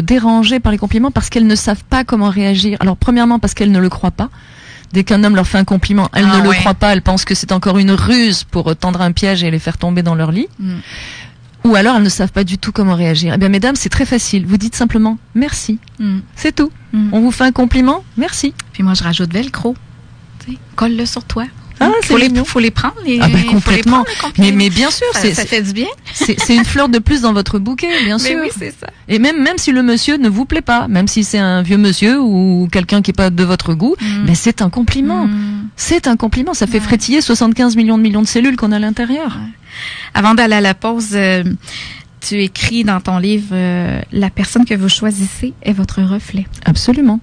Speaker 2: dérangées par les compliments parce qu'elles ne savent pas comment réagir. Alors premièrement parce qu'elles ne le croient pas. Dès qu'un homme leur fait un compliment, elles ne le croient pas. Elles pensent que c'est encore une ruse pour tendre un piège et les faire tomber dans leur lit. Ou alors elles ne savent pas du tout comment réagir. Eh bien mesdames, c'est très facile. Vous dites simplement merci. C'est tout. On vous fait un compliment, merci.
Speaker 1: Puis moi je rajoute velcro. Colle-le sur toi.
Speaker 2: Ah,
Speaker 1: faut les prendre,
Speaker 2: complètement. Mais bien sûr,
Speaker 1: ça fait du bien.
Speaker 2: C'est une fleur de plus dans votre bouquet, bien sûr.
Speaker 1: Mais oui, c'est ça.
Speaker 2: Et même si le monsieur ne vous plaît pas, même si c'est un vieux monsieur ou quelqu'un qui est pas de votre goût, mais c'est un compliment. C'est un compliment. Ça fait frétiller 75 millions de cellules qu'on a à l'intérieur. Ouais.
Speaker 1: Avant d'aller à la pause, tu écris dans ton livre la personne que vous choisissez est votre reflet.
Speaker 2: Absolument.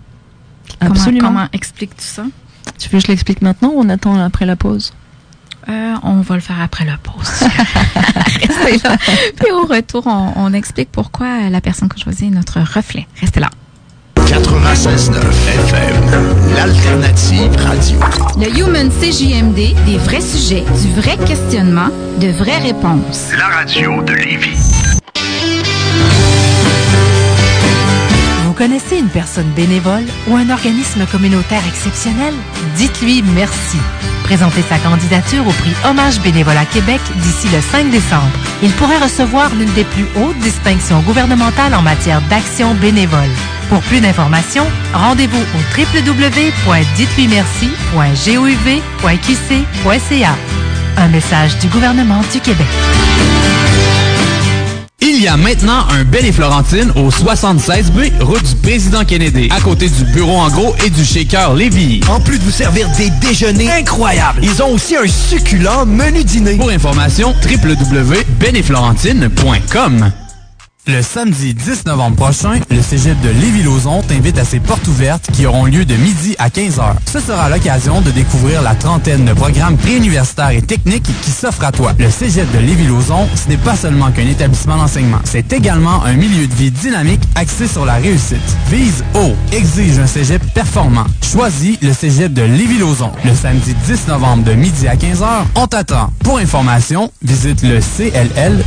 Speaker 1: Comment expliques-tu ça?
Speaker 2: Tu veux que je l'explique maintenant ou on attend après la pause?
Speaker 1: On va le faire après la pause. Restez là. Puis au retour, on explique pourquoi la personne qu'on choisit est notre reflet. Restez là.
Speaker 4: 96.9 FM, l'alternative radio.
Speaker 1: Le Human CJMD, des vrais sujets, du vrai questionnement, de vraies réponses.
Speaker 4: La radio de Lévis.
Speaker 5: Vous connaissez une personne bénévole ou un organisme communautaire exceptionnel? Dites-lui merci. Présentez sa candidature au prix Hommage Bénévolat Québec d'ici le 5 décembre. Il pourrait recevoir l'une des plus hautes distinctions gouvernementales en matière d'action bénévole. Pour plus d'informations, rendez-vous au www.dites-lui-merci.gouv.qc.ca. Un message du gouvernement du Québec.
Speaker 6: Il y a maintenant un Belle et Florentine au 76B, route du Président Kennedy, à côté du bureau en gros et du shaker Lévis.
Speaker 7: En plus de vous servir des déjeuners incroyables, ils ont aussi un succulent menu dîner.
Speaker 6: Pour information, www.benetflorentine.com. Le samedi 10 novembre prochain, le cégep de Lévis-Lauzon t'invite à ses portes ouvertes qui auront lieu de midi à 15h. Ce sera l'occasion de découvrir la trentaine de programmes préuniversitaires et techniques qui s'offrent à toi. Le cégep de Lévis-Lauzon, ce n'est pas seulement qu'un établissement d'enseignement, c'est également un milieu de vie dynamique axé sur la réussite. Vise haut, exige un cégep performant. Choisis le cégep de Lévis-Lauzon. Le samedi 10 novembre de midi à 15h, on t'attend. Pour information, visite le cll.qc.ca.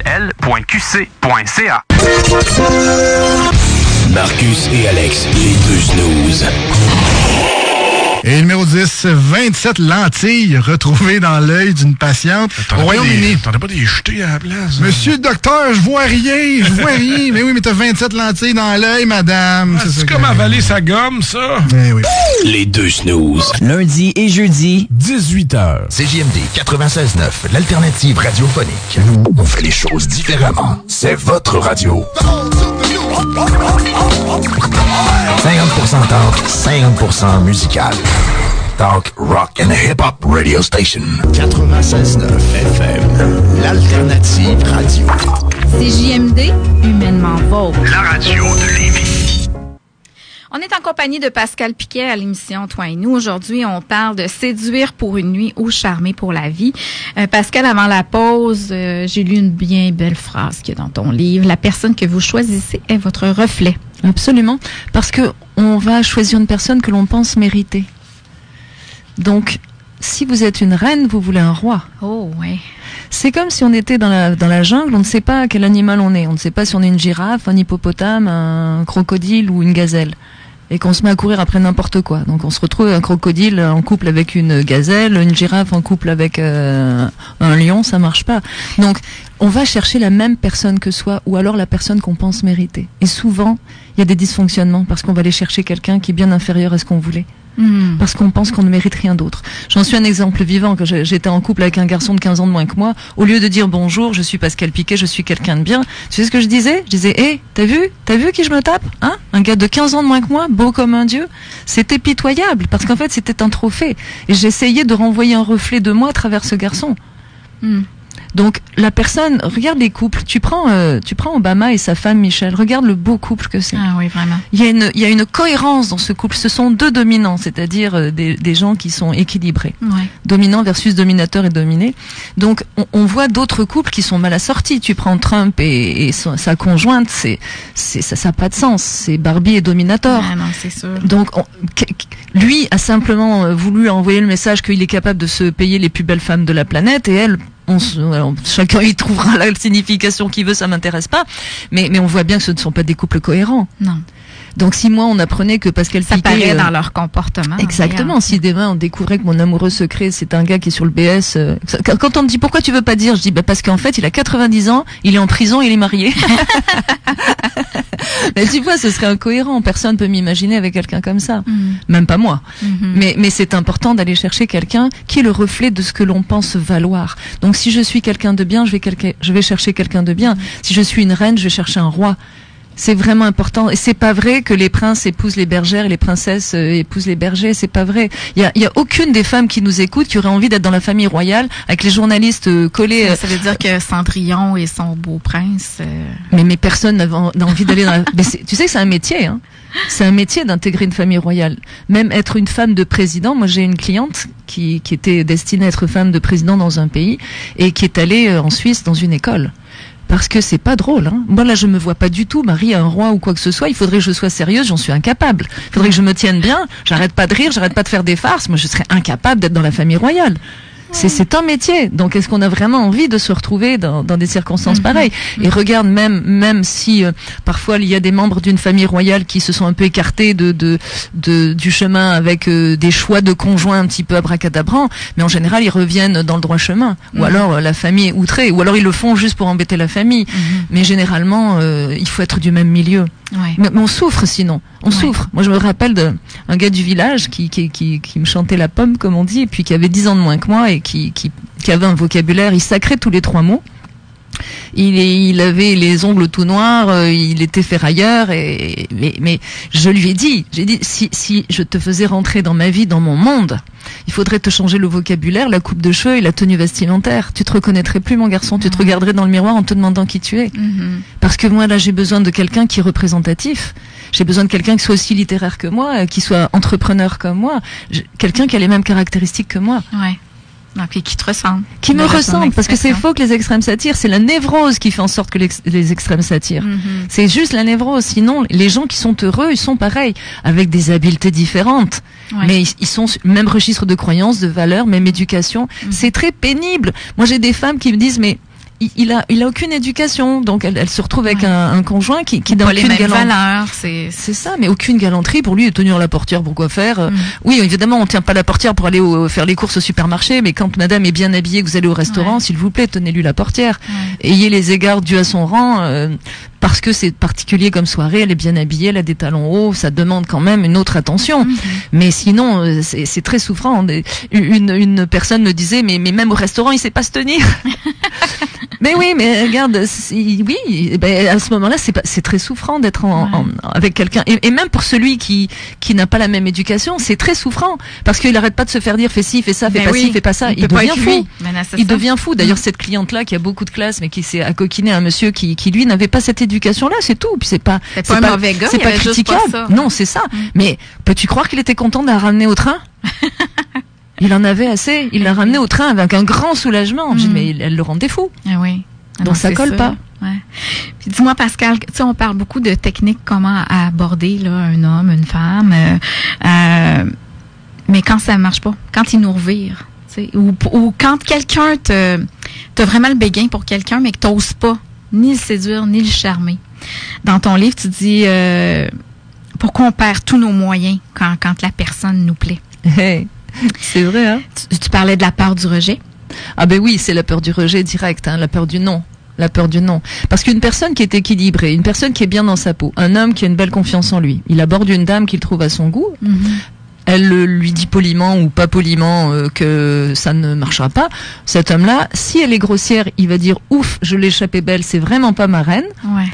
Speaker 4: cll.qc.ca.
Speaker 8: Marcus et Alex, les deux snooze.
Speaker 9: Et numéro 10, 27 lentilles retrouvées dans l'œil d'une patiente au Royaume-Uni.
Speaker 10: T'en as pas des jetés à la place?
Speaker 9: Monsieur le docteur, je vois rien. Mais oui, mais t'as 27 lentilles dans l'œil, madame.
Speaker 10: C'est comme avaler sa gomme, ça?
Speaker 9: Eh oui.
Speaker 8: Les deux snooze.
Speaker 7: Lundi et jeudi,
Speaker 8: 18h.
Speaker 4: CJMD 96.9, l'alternative radiophonique. Nous, on fait les choses différemment. C'est votre radio. 50% talk, 50% musical. Talk, rock and hip-hop radio station. 96.9 FM, l'alternative radio.
Speaker 1: CJMD, humainement vôtre.
Speaker 4: La radio de Lévis.
Speaker 1: On est en compagnie de Pascal Piquet à l'émission Toi et nous. Aujourd'hui, on parle de séduire pour une nuit ou charmer pour la vie. Pascal, avant la pause, j'ai lu une bien belle phrase qui est dans ton livre. La personne que vous choisissez est votre reflet.
Speaker 2: Absolument. Parce que on va choisir une personne que l'on pense mériter. Donc, si vous êtes une reine, vous voulez un roi.
Speaker 1: Oh, ouais.
Speaker 2: C'est comme si on était dans la jungle, on ne sait pas quel animal on est. On ne sait pas si on est une girafe, un hippopotame, un crocodile ou une gazelle. Et qu'on se met à courir après n'importe quoi. Donc on se retrouve un crocodile en couple avec une gazelle, une girafe en couple avec un lion, ça marche pas. Donc on va chercher la même personne que soi ou alors la personne qu'on pense mériter. Et souvent, il y a des dysfonctionnements parce qu'on va aller chercher quelqu'un qui est bien inférieur à ce qu'on voulait. Parce qu'on pense qu'on ne mérite rien d'autre. J'en suis un exemple vivant. Quand j'étais en couple avec un garçon de 15 ans de moins que moi, au lieu de dire bonjour, je suis Pascal Piquet, je suis quelqu'un de bien, tu sais ce que je disais? Je disais, hé, t'as vu qui je me tape? Hein? Un gars de 15 ans de moins que moi, beau comme un dieu. C'était pitoyable, parce qu'en fait, c'était un trophée. Et j'essayais de renvoyer un reflet de moi à travers ce garçon. Donc la personne, regarde les couples. Tu prends Obama et sa femme Michelle. Regarde le beau couple que c'est.
Speaker 1: Ah oui, vraiment.
Speaker 2: Il y a une cohérence dans ce couple. Ce sont deux dominants, c'est-à-dire des gens qui sont équilibrés.
Speaker 1: Ouais.
Speaker 2: Dominant versus dominateur et dominé. Donc on voit d'autres couples qui sont mal assortis. Tu prends Trump et sa conjointe, ça n'a pas de sens. C'est Barbie et Dominator.
Speaker 1: Ah non, c'est sûr.
Speaker 2: Donc lui a simplement voulu envoyer le message qu'il est capable de se payer les plus belles femmes de la planète, et elle, chacun y trouvera la signification qu'il veut, ça m'intéresse pas, mais on voit bien que ce ne sont pas des couples cohérents.
Speaker 1: Non.
Speaker 2: Donc si moi on apprenait que Pascal Piquet...
Speaker 1: Ça paraît dans leur comportement.
Speaker 2: Exactement. Si demain on découvrait que mon amoureux secret c'est un gars qui est sur le BS... quand on me dit pourquoi tu veux pas dire, je dis parce qu'en fait il a 90 ans, il est en prison, il est marié. Mais tu vois, ce serait incohérent. Personne peut m'imaginer avec quelqu'un comme ça. Même pas moi. Mais c'est important d'aller chercher quelqu'un qui est le reflet de ce que l'on pense valoir. Donc si je suis quelqu'un de bien, je vais chercher quelqu'un de bien. Si je suis une reine, je vais chercher un roi. C'est vraiment important. Et c'est pas vrai que les princes épousent les bergères et les princesses épousent les bergers. C'est pas vrai. Il y a aucune des femmes qui nous écoutent qui aurait envie d'être dans la famille royale avec les journalistes collés.
Speaker 1: Ça veut dire que Cendrillon et son beau prince.
Speaker 2: Mais personne n'a envie d'aller dans la... Mais tu sais que c'est un métier, hein. C'est un métier d'intégrer une famille royale. Même être une femme de président. Moi, j'ai une cliente qui était destinée à être femme de président dans un pays et qui est allée en Suisse dans une école. Parce que c'est pas drôle, hein. Moi, là, je me vois pas du tout marier à un roi ou quoi que ce soit. Il faudrait que je sois sérieuse, j'en suis incapable. Il faudrait que je me tienne bien. J'arrête pas de rire, j'arrête pas de faire des farces. Moi, je serais incapable d'être dans la famille royale. C'est un métier. Donc, est-ce qu'on a vraiment envie de se retrouver dans des circonstances pareilles? Et regarde, même si parfois il y a des membres d'une famille royale qui se sont un peu écartés du chemin avec des choix de conjoints un petit peu abracadabrants, mais en général ils reviennent dans le droit chemin. Ou alors la famille est outrée, ou alors ils le font juste pour embêter la famille. Mais généralement, il faut être du même milieu.
Speaker 1: Ouais.
Speaker 2: Mais on souffre sinon. On souffre. Moi, je me rappelle d'un gars du village qui me chantait la pomme, comme on dit, et puis qui avait 10 ans de moins que moi et qui avait un vocabulaire, il sacrait tous les 3 mots. Il avait les ongles tout noirs, il était ferrailleur, mais je lui ai dit, si je te faisais rentrer dans ma vie, dans mon monde, il faudrait te changer le vocabulaire, la coupe de cheveux et la tenue vestimentaire. Tu te reconnaîtrais plus, mon garçon, tu te regarderais dans le miroir en te demandant qui tu es. Parce que moi, là, j'ai besoin de quelqu'un qui est représentatif. J'ai besoin de quelqu'un qui soit aussi littéraire que moi, qui soit entrepreneur comme moi, quelqu'un qui a les mêmes caractéristiques que moi.
Speaker 1: Ouais. Donc, qui te ressemble.
Speaker 2: Qui me ressemble, parce que c'est faux que les extrêmes s'attirent. C'est la névrose qui fait en sorte que les extrêmes s'attirent. C'est juste la névrose. Sinon, les gens qui sont heureux, ils sont pareils, avec des habiletés différentes. Ouais. Mais ils sont même registre de croyances, de valeurs, même éducation. C'est très pénible. Moi, j'ai des femmes qui me disent, mais il a aucune éducation, donc elle se retrouve avec un conjoint qui n'a aucune galanterie. C'est ça, mais aucune galanterie pour lui, tenir la portière, pourquoi faire Oui, évidemment, on tient pas la portière pour aller faire les courses au supermarché, mais quand madame est bien habillée, que vous allez au restaurant, s'il vous plaît, tenez-lui la portière. Ayez les égards dus à son rang, parce que c'est particulier comme soirée, elle est bien habillée, elle a des talons hauts, ça demande quand même une autre attention. Mais sinon, c'est très souffrant. Une personne me disait, mais même au restaurant, il sait pas se tenir. Mais oui, mais regarde, oui, ben à ce moment-là, c'est très souffrant d'être avec quelqu'un, et même pour celui qui n'a pas la même éducation, c'est très souffrant parce qu'il arrête pas de se faire dire fais ci, fais ça, fais pas ci, fais pas ça. Il devient fou. Il devient fou. D'ailleurs, cette cliente-là qui a beaucoup de classe, mais qui s'est accoquinée à un monsieur qui lui n'avait pas cette éducation-là, c'est tout. Puis c'est pas
Speaker 1: un mauvais gars,
Speaker 2: c'est pas critiquable. Non, c'est ça. Mais peux-tu croire qu'il était content de la ramener au train? Il en avait assez. Il l'a ramené au train avec un grand soulagement. J'ai dit, mais elle le rendait fou.
Speaker 1: Ah oui.
Speaker 2: Donc ça colle pas.
Speaker 1: Ouais. Puis dis-moi, Pascal, tu sais, on parle beaucoup de techniques, comment aborder là, un homme, une femme. Mais quand ça marche pas, quand il nous revire, tu sais, ou quand quelqu'un t'as vraiment le béguin pour quelqu'un, mais que t'oses pas ni le séduire, ni le charmer. Dans ton livre, tu dis pourquoi on perd tous nos moyens quand la personne nous plaît.
Speaker 2: Hey. C'est vrai, hein?
Speaker 1: Tu parlais de la peur du rejet?
Speaker 2: Ah ben oui, c'est la peur du rejet direct, hein, la peur du non. La peur du non. Parce qu'une personne qui est équilibrée, une personne qui est bien dans sa peau, un homme qui a une belle confiance en lui, il aborde une dame qu'il trouve à son goût, elle lui dit poliment ou pas poliment que ça ne marchera pas. Cet homme-là, si elle est grossière, il va dire ouf, je l'ai échappée belle, c'est vraiment pas ma reine.
Speaker 1: Ouais.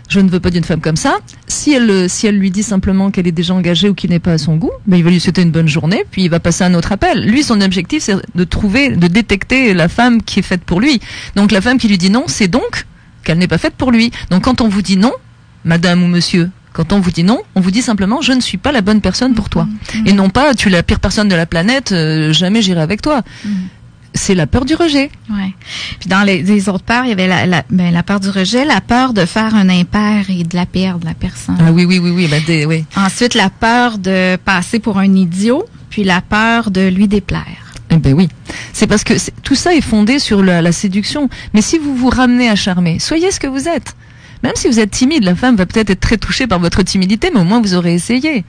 Speaker 2: Je ne veux pas d'une femme comme ça. Si elle lui dit simplement qu'elle est déjà engagée ou qu'il n'est pas à son goût, ben il va lui souhaiter une bonne journée, puis il va passer à un autre appel. Lui, son objectif, c'est de détecter la femme qui est faite pour lui. Donc la femme qui lui dit non, c'est donc qu'elle n'est pas faite pour lui. Donc quand on vous dit non, madame ou monsieur, quand on vous dit non, on vous dit simplement je ne suis pas la bonne personne pour toi. Et non pas tu es la pire personne de la planète, jamais j'irai avec toi. C'est la peur du rejet.
Speaker 1: Ouais. Puis dans les autres peurs, il y avait la peur du rejet, la peur de faire un impair et de la perdre, la personne.
Speaker 2: Ah oui. Oui.
Speaker 1: Ensuite, la peur de passer pour un idiot, puis la peur de lui déplaire.
Speaker 2: Eh ben oui. C'est parce que tout ça est fondé sur la séduction. Mais si vous vous ramenez à charmer, soyez ce que vous êtes. Même si vous êtes timide, la femme va peut-être être très touchée par votre timidité, mais au moins vous aurez essayé.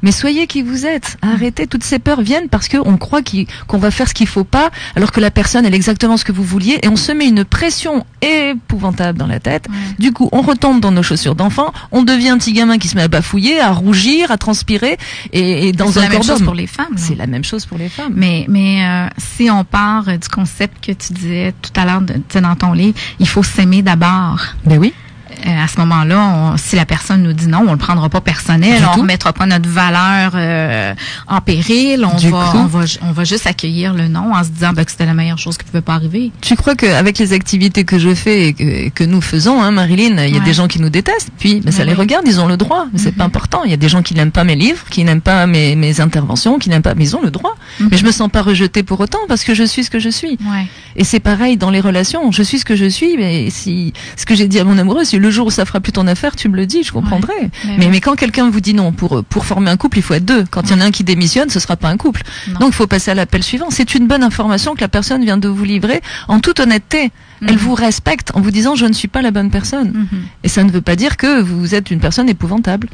Speaker 2: Mais soyez qui vous êtes. Arrêtez, toutes ces peurs viennent parce qu'on croit qu'on va faire ce qu'il faut pas, alors que la personne elle est exactement ce que vous vouliez, et on se met une pression épouvantable dans la tête. Du coup, on retombe dans nos chaussures d'enfant, on devient un petit gamin qui se met à bafouiller, à rougir, à transpirer, et dans un corps d'homme.
Speaker 1: C'est la même chose pour les femmes.
Speaker 2: C'est la même chose pour les femmes.
Speaker 1: Mais si on part du concept que tu disais tout à l'heure dans ton livre, il faut s'aimer d'abord.
Speaker 2: Ben oui.
Speaker 1: À ce moment-là, si la personne nous dit non, on le prendra pas personnel, on remettra pas notre valeur en péril, on va juste accueillir le non en se disant que c'était la meilleure chose qui pouvait pas arriver.
Speaker 2: Tu crois qu'avec les activités que je fais et que nous faisons, hein, Marilyn, il y a des gens qui nous détestent, puis ça les regarde, ils ont le droit, mais c'est pas important. Il y a des gens qui n'aiment pas mes livres, qui n'aiment pas mes interventions, qui n'aiment pas, mais ils ont le droit. Mais je me sens pas rejetée pour autant parce que je suis ce que je suis. Et c'est pareil dans les relations, je suis ce que je suis, mais si ce que j'ai dit à mon amoureux, c'est le jour où ça fera plus ton affaire, tu me le dis, je comprendrai. Mais quand quelqu'un vous dit non, pour former un couple, il faut être deux. Quand il y en a un qui démissionne, ce sera pas un couple. Donc il faut passer à l'appel suivant. C'est une bonne information que la personne vient de vous livrer en toute honnêteté. Elle vous respecte en vous disant je ne suis pas la bonne personne. Et ça ne veut pas dire que vous êtes une personne épouvantable.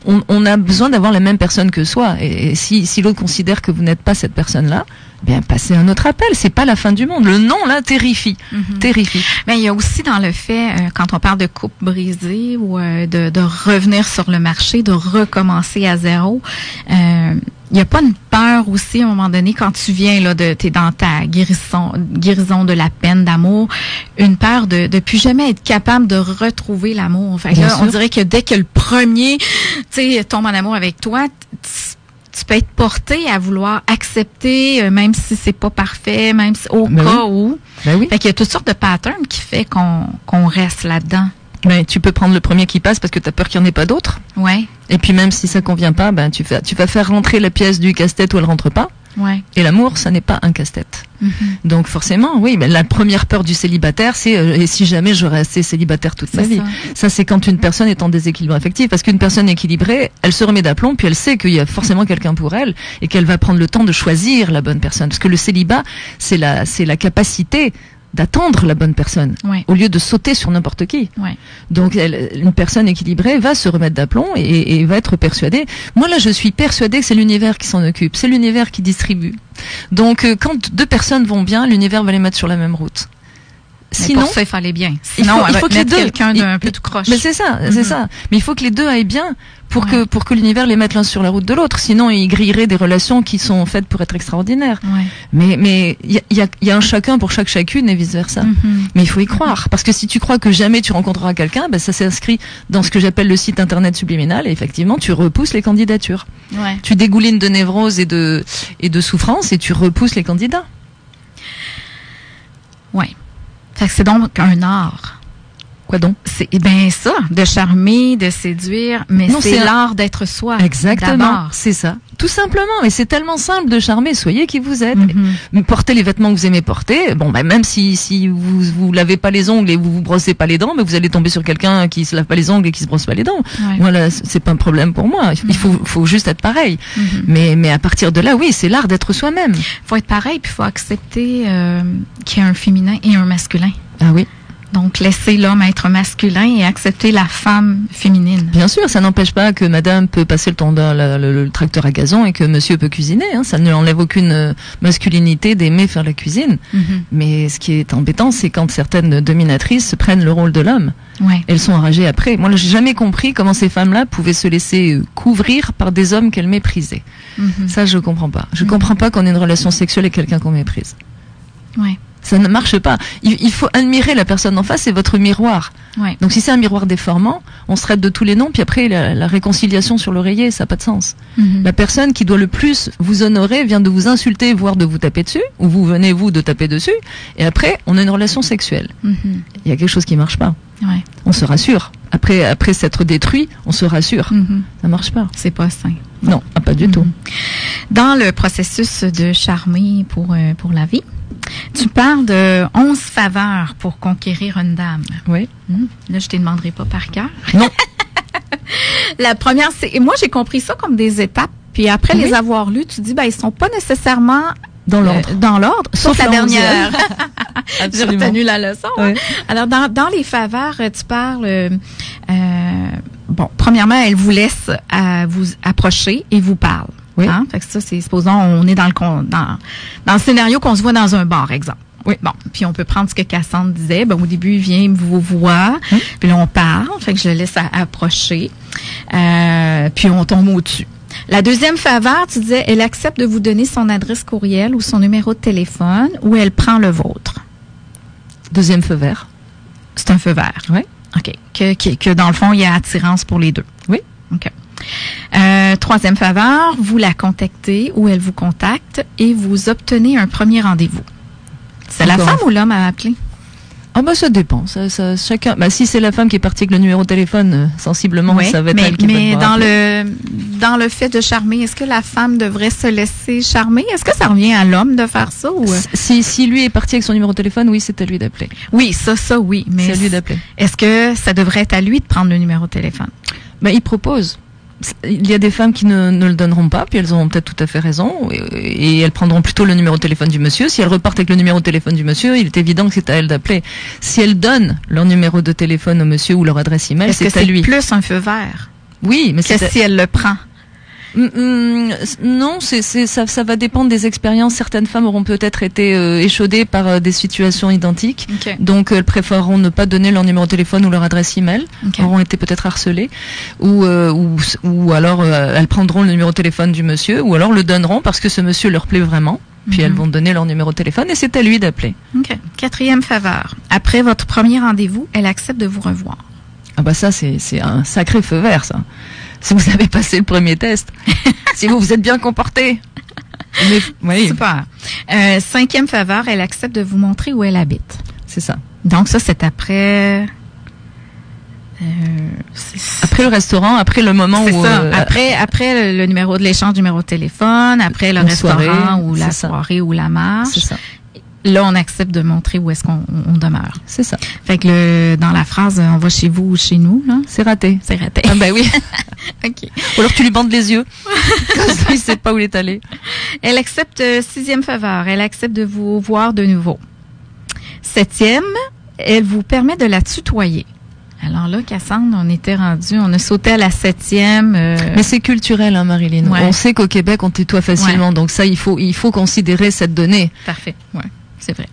Speaker 2: On a besoin d'avoir la même personne que soi. Et si l'autre considère que vous n'êtes pas cette personne-là, bien, passez un autre appel. C'est pas la fin du monde. Le non, là, terrifie. Terrifie.
Speaker 1: Mais il y a aussi dans le fait, quand on parle de couple brisé ou de revenir sur le marché, de recommencer à zéro, il n'y a pas une peur aussi, à un moment donné, quand tu viens, là, t'es dans ta guérison de la peine d'amour, une peur de plus jamais être capable de retrouver l'amour. Fait que là, on dirait que dès que le premier, tombe en amour avec toi, tu peux être porté à vouloir accepter, même si c'est pas parfait, même si, au cas où. Fait qu'il y a toutes sortes de patterns qui fait qu'on reste là-dedans.
Speaker 2: Mais tu peux prendre le premier qui passe parce que tu as peur qu'il n'y en ait pas d'autres.
Speaker 1: Ouais.
Speaker 2: Et puis même si ça convient pas, tu vas faire rentrer la pièce du casse-tête où elle rentre pas.
Speaker 1: Ouais.
Speaker 2: Et l'amour, ça n'est pas un casse-tête. Donc forcément, oui, mais la première peur du célibataire, c'est et si jamais je restais célibataire toute ma vie. Ça, c'est quand une personne est en déséquilibre affectif. Parce qu'une personne équilibrée, elle se remet d'aplomb, puis elle sait qu'il y a forcément quelqu'un pour elle et qu'elle va prendre le temps de choisir la bonne personne. Parce que le célibat, c'est la capacité d'attendre la bonne personne au lieu de sauter sur n'importe qui. Donc une personne équilibrée va se remettre d'aplomb et va être persuadée. Moi là je suis persuadée que c'est l'univers qui s'en occupe, c'est l'univers qui distribue. Donc quand deux personnes vont bien, l'univers va les mettre sur la même route.
Speaker 1: Sinon, pour ça, il fallait bien. Sinon, il faut que les deux, quelqu'un d'un peu tout croche.
Speaker 2: Mais c'est ça, c'est ça. Mais il faut que les deux aillent bien pour que l'univers les mette l'un sur la route de l'autre. Sinon, ils grilleraient des relations qui sont faites pour être extraordinaires. Mais il y a un chacun pour chacune et vice versa. Mais il faut y croire. Parce que si tu crois que jamais tu rencontreras quelqu'un, ça s'inscrit dans ce que j'appelle le site internet subliminal et effectivement, tu repousses les candidatures. Tu dégoulines de névrose et de souffrance et tu repousses les candidats.
Speaker 1: Fait que c'est donc un art.
Speaker 2: Quoi donc?
Speaker 1: C'est ça, de charmer, de séduire, mais c'est l'art d'être soi.
Speaker 2: Exactement, c'est ça. Tout simplement, mais c'est tellement simple de charmer, soyez qui vous êtes. Portez les vêtements que vous aimez porter. Bon, même si vous lavez pas les ongles et vous brossez pas les dents, vous allez tomber sur quelqu'un qui se lave pas les ongles et qui se brosse pas les dents. Voilà, c'est pas un problème pour moi. Il faut juste être pareil. Mais à partir de là, oui, c'est l'art d'être soi-même.
Speaker 1: Faut être pareil, puis faut accepter qu'il y a un féminin et un masculin.
Speaker 2: Ah oui.
Speaker 1: Donc, laisser l'homme être masculin et accepter la femme féminine.
Speaker 2: Bien sûr, ça n'empêche pas que madame peut passer le tracteur à gazon et que monsieur peut cuisiner. Ça ne enlève aucune masculinité d'aimer faire la cuisine. Mais ce qui est embêtant, c'est quand certaines dominatrices prennent le rôle de l'homme. Elles sont enragées après. Moi, j'ai jamais compris comment ces femmes-là pouvaient se laisser couvrir par des hommes qu'elles méprisaient. Ça, je comprends pas. Je comprends pas qu'on ait une relation sexuelle avec quelqu'un qu'on méprise. Ça ne marche pas. Il faut admirer la personne en face, c'est votre miroir.
Speaker 1: Ouais.
Speaker 2: Donc si c'est un miroir déformant, on se traite de tous les noms, puis après la réconciliation sur l'oreiller, ça n'a pas de sens. La personne qui doit le plus vous honorer vient de vous insulter, voire de vous taper dessus, ou vous venez de taper dessus, et après on a une relation sexuelle. Il y a quelque chose qui marche pas.
Speaker 1: Ouais.
Speaker 2: On se rassure. Après s'être détruit, on se rassure. Ça marche pas.
Speaker 1: C'est pas sain.
Speaker 2: Non, pas du tout.
Speaker 1: Dans le processus de charmer pour la vie, tu parles de 11 faveurs pour conquérir une dame.
Speaker 2: Oui.
Speaker 1: Là, je ne te demanderai pas par cœur.
Speaker 2: Non.
Speaker 1: La première, c'est... Moi, j'ai compris ça comme des étapes. Puis après les avoir lues, tu dis, ils sont pas nécessairement
Speaker 2: dans l'ordre.
Speaker 1: Sauf la dernière. J'ai
Speaker 2: Absolument.
Speaker 1: retenu la leçon.
Speaker 2: Oui.
Speaker 1: Alors, dans les faveurs, tu parles... premièrement, elle vous laisse vous approcher et vous parle.
Speaker 2: Oui.
Speaker 1: Hein? Fait que ça, c'est, supposons, on est dans le scénario qu'on se voit dans un bar, exemple.
Speaker 2: Oui.
Speaker 1: Bon, puis on peut prendre ce que Cassandre disait. Au début, il vient, il vous voit, puis là, on parle. Fait que je le laisse approcher. Puis on tombe au-dessus. La deuxième faveur, tu disais, elle accepte de vous donner son adresse courriel ou son numéro de téléphone ou elle prend le vôtre.
Speaker 2: Deuxième feu vert.
Speaker 1: C'est un feu vert.
Speaker 2: Oui.
Speaker 1: OK. Que dans le fond, il y a attirance pour les deux.
Speaker 2: Oui.
Speaker 1: OK. Troisième faveur, vous la contactez ou elle vous contacte et vous obtenez un premier rendez-vous. C'est la femme ou l'homme à appeler?
Speaker 2: Ça dépend. Ça, chacun. Si c'est la femme qui est partie avec le numéro de téléphone, sensiblement, ça va être elle qui va devoir appeler.
Speaker 1: Dans le fait de charmer, est-ce que la femme devrait se laisser charmer? Est-ce que ça revient à l'homme de faire ça? Ou...
Speaker 2: Si lui est parti avec son numéro de téléphone, oui, c'est à lui d'appeler.
Speaker 1: Oui, ça, oui. Mais
Speaker 2: c'est à lui d'appeler.
Speaker 1: Est-ce que ça devrait être à lui de prendre le numéro de téléphone?
Speaker 2: Il propose. Il y a des femmes qui ne le donneront pas, puis elles auront peut-être tout à fait raison, et elles prendront plutôt le numéro de téléphone du monsieur. Si elles repartent avec le numéro de téléphone du monsieur, il est évident que c'est à elles d'appeler. Si elles donnent leur numéro de téléphone au monsieur ou leur adresse email, c'est à lui.
Speaker 1: Est-ce que c'est plus un feu vert?
Speaker 2: Oui, mais
Speaker 1: que si elle le prend?
Speaker 2: Non, ça va dépendre des expériences. Certaines femmes auront peut-être été échaudées par des situations identiques, donc elles préféreront ne pas donner leur numéro de téléphone ou leur adresse email, auront été peut-être harcelées, ou alors elles prendront le numéro de téléphone du monsieur, ou alors le donneront parce que ce monsieur leur plaît vraiment, puis elles vont donner leur numéro de téléphone et c'est à lui d'appeler.
Speaker 1: OK. Quatrième faveur. Après votre premier rendez-vous, elle accepte de vous revoir.
Speaker 2: Ça c'est un sacré feu vert, ça. Si vous avez passé le premier test, si vous êtes bien comporté. Oui.
Speaker 1: Super. Cinquième faveur, elle accepte de vous montrer où elle habite.
Speaker 2: C'est ça.
Speaker 1: Donc ça, c'est après...
Speaker 2: après le restaurant, après le moment où...
Speaker 1: Après le numéro de l'échange, numéro de téléphone, après le restaurant ou la soirée ou la marche.
Speaker 2: C'est ça.
Speaker 1: Là, on accepte de montrer où est-ce qu'on demeure.
Speaker 2: C'est ça.
Speaker 1: Fait que dans la phrase « on va chez vous ou chez nous », là,
Speaker 2: c'est raté.
Speaker 1: C'est raté.
Speaker 2: Ah oui.
Speaker 1: OK.
Speaker 2: Ou alors tu lui bandes les yeux. Comme ça, il sait pas où il est allé.
Speaker 1: Elle accepte sixième faveur. Elle accepte de vous voir de nouveau. Septième, elle vous permet de la tutoyer. Alors là, Cassandre, on a sauté à la septième.
Speaker 2: Mais c'est culturel, Marilyn. Ouais. On sait qu'au Québec, on tutoie facilement. Donc ça, il faut considérer cette donnée.
Speaker 1: Parfait. Ouais. C'est vrai.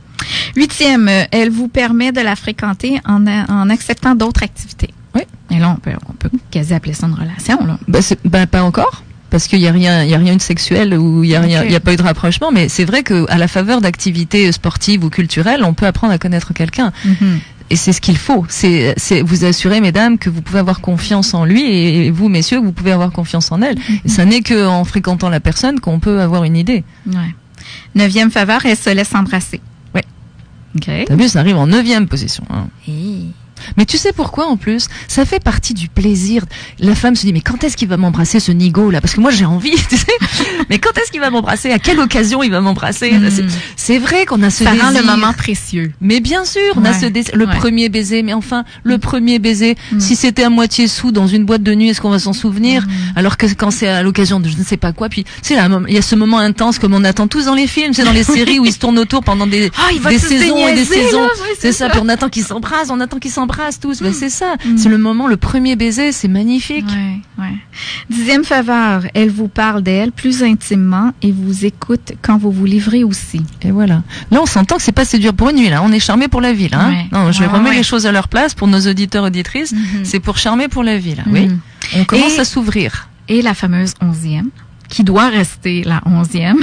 Speaker 1: Huitième, elle vous permet de la fréquenter en acceptant d'autres activités.
Speaker 2: Oui.
Speaker 1: Et là, on peut quasi appeler ça une relation, là.
Speaker 2: Pas encore. Parce qu'il y a rien de sexuel ou il y a pas eu de rapprochement. Mais c'est vrai qu'à la faveur d'activités sportives ou culturelles, on peut apprendre à connaître quelqu'un. Et c'est ce qu'il faut. C'est vous assurer, mesdames, que vous pouvez avoir confiance en lui et vous, messieurs, que vous pouvez avoir confiance en elle. Et ça n'est qu'en fréquentant la personne qu'on peut avoir une idée.
Speaker 1: Ouais. Neuvième faveur, elle se laisse embrasser.
Speaker 2: Ouais.
Speaker 1: OK.
Speaker 2: T'as vu, ça arrive en 9e position. Hein. Mais tu sais pourquoi en plus? Ça fait partie du plaisir. La femme se dit mais quand est-ce qu'il va m'embrasser ce nigo là? Parce que moi j'ai envie, tu sais. Mais quand est-ce qu'il va m'embrasser? À quelle occasion il va m'embrasser? C'est vrai qu'on a ce désir.
Speaker 1: Ça rend le moment précieux.
Speaker 2: Mais bien sûr, on a ce désir. Le premier baiser, mais enfin le premier baiser. Si c'était à moitié sous dans une boîte de nuit, est-ce qu'on va s'en souvenir? Alors que quand c'est à l'occasion de je ne sais pas quoi, puis tu sais il y a ce moment intense comme on attend tous dans les films, c'est dans les séries où ils se tournent autour pendant des saisons et des saisons. C'est ça. Puis on attend qu'ils s'embrassent, tous. Ben c'est ça. C'est le moment, le premier baiser, c'est magnifique.
Speaker 1: Ouais. 10e faveur, elle vous parle d'elle plus intimement et vous écoute quand vous vous livrez aussi.
Speaker 2: Et voilà. Là, on s'entend que c'est pas séduire pour une nuit, là. On est charmé pour la vie, là. Hein. Non, je remets les choses à leur place pour nos auditeurs, auditrices. C'est pour charmer pour la vie, là. Oui. On commence à s'ouvrir.
Speaker 1: Et la fameuse 11e. qui doit rester la 11e,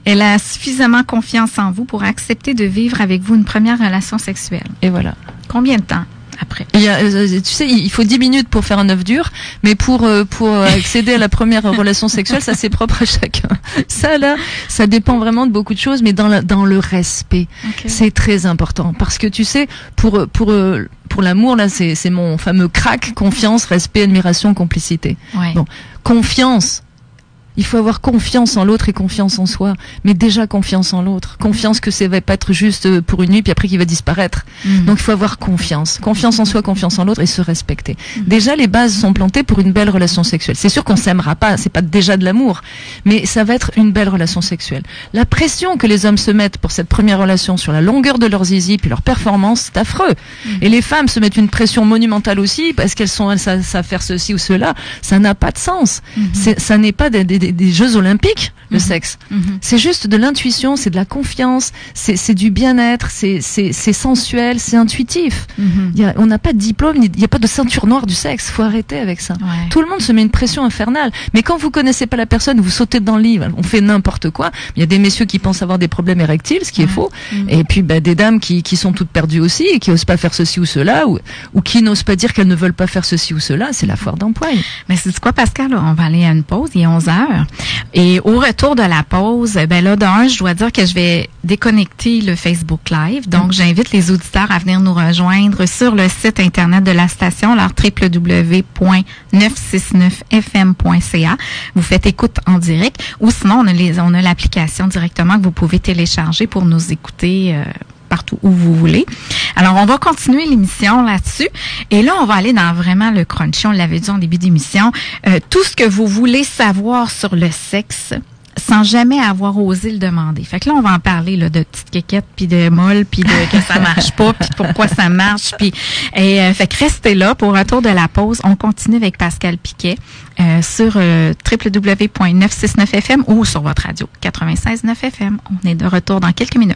Speaker 1: elle a suffisamment confiance en vous pour accepter de vivre avec vous une première relation sexuelle.
Speaker 2: Et voilà.
Speaker 1: Combien de temps après?
Speaker 2: Tu sais, il faut 10 minutes pour faire un œuf dur, mais pour accéder à la première relation sexuelle, ça c'est propre à chacun. Ça là, ça dépend vraiment de beaucoup de choses, mais dans le respect, c'est très important parce que tu sais, pour l'amour là, c'est mon fameux crack: confiance, respect, admiration, complicité.
Speaker 1: Ouais.
Speaker 2: Bon, confiance. Il faut avoir confiance en l'autre et confiance en soi. Mais déjà confiance en l'autre. Confiance que ça va pas être juste pour une nuit puis après qu'il va disparaître. Donc il faut avoir confiance. Confiance en soi, confiance en l'autre et se respecter. Déjà les bases sont plantées pour une belle relation sexuelle. C'est sûr qu'on s'aimera pas, c'est pas déjà de l'amour. Mais ça va être une belle relation sexuelle. La pression que les hommes se mettent pour cette première relation sur la longueur de leur zizi puis leur performance, c'est affreux. Et les femmes se mettent une pression monumentale aussi parce qu'elles sont à faire ceci ou cela. Ça n'a pas de sens. Ça n'est pas des Jeux Olympiques, le sexe. C'est juste de l'intuition, c'est de la confiance, c'est du bien-être, c'est sensuel, c'est intuitif. On n'a pas de diplôme, il n'y a pas de ceinture noire du sexe. Faut arrêter avec ça. Ouais. Tout le monde se met une pression infernale. Mais quand vous connaissez pas la personne, vous sautez dans le lit, on fait n'importe quoi. Il y a des messieurs qui pensent avoir des problèmes érectiles, ce qui est faux. Et puis des dames qui sont toutes perdues aussi et qui osent pas faire ceci ou cela, ou qui n'osent pas dire qu'elles ne veulent pas faire ceci ou cela. C'est la foire d'empoigne.
Speaker 1: Mais c'est quoi, Pascal? On va aller à une pause. Il est 11h. Et au retour de la pause, je dois dire que je vais déconnecter le Facebook Live. Donc, j'invite les auditeurs à venir nous rejoindre sur le site Internet de la station, alors www.969fm.ca. Vous faites écoute en direct ou sinon, on a l'application directement que vous pouvez télécharger pour nous écouter partout où vous voulez. Alors, on va continuer l'émission là-dessus. Et là, on va aller dans vraiment le crunchy. On l'avait dit en début d'émission. Tout ce que vous voulez savoir sur le sexe sans jamais avoir osé le demander. Fait que là, on va en parler là, de petites quéquettes, puis de molles, puis de que ça marche pas, puis pourquoi ça marche. Puis fait que restez là pour retour de la pause. On continue avec Pascal Piquet sur www.969fm ou sur votre radio 96.9 FM. On est de retour dans quelques minutes.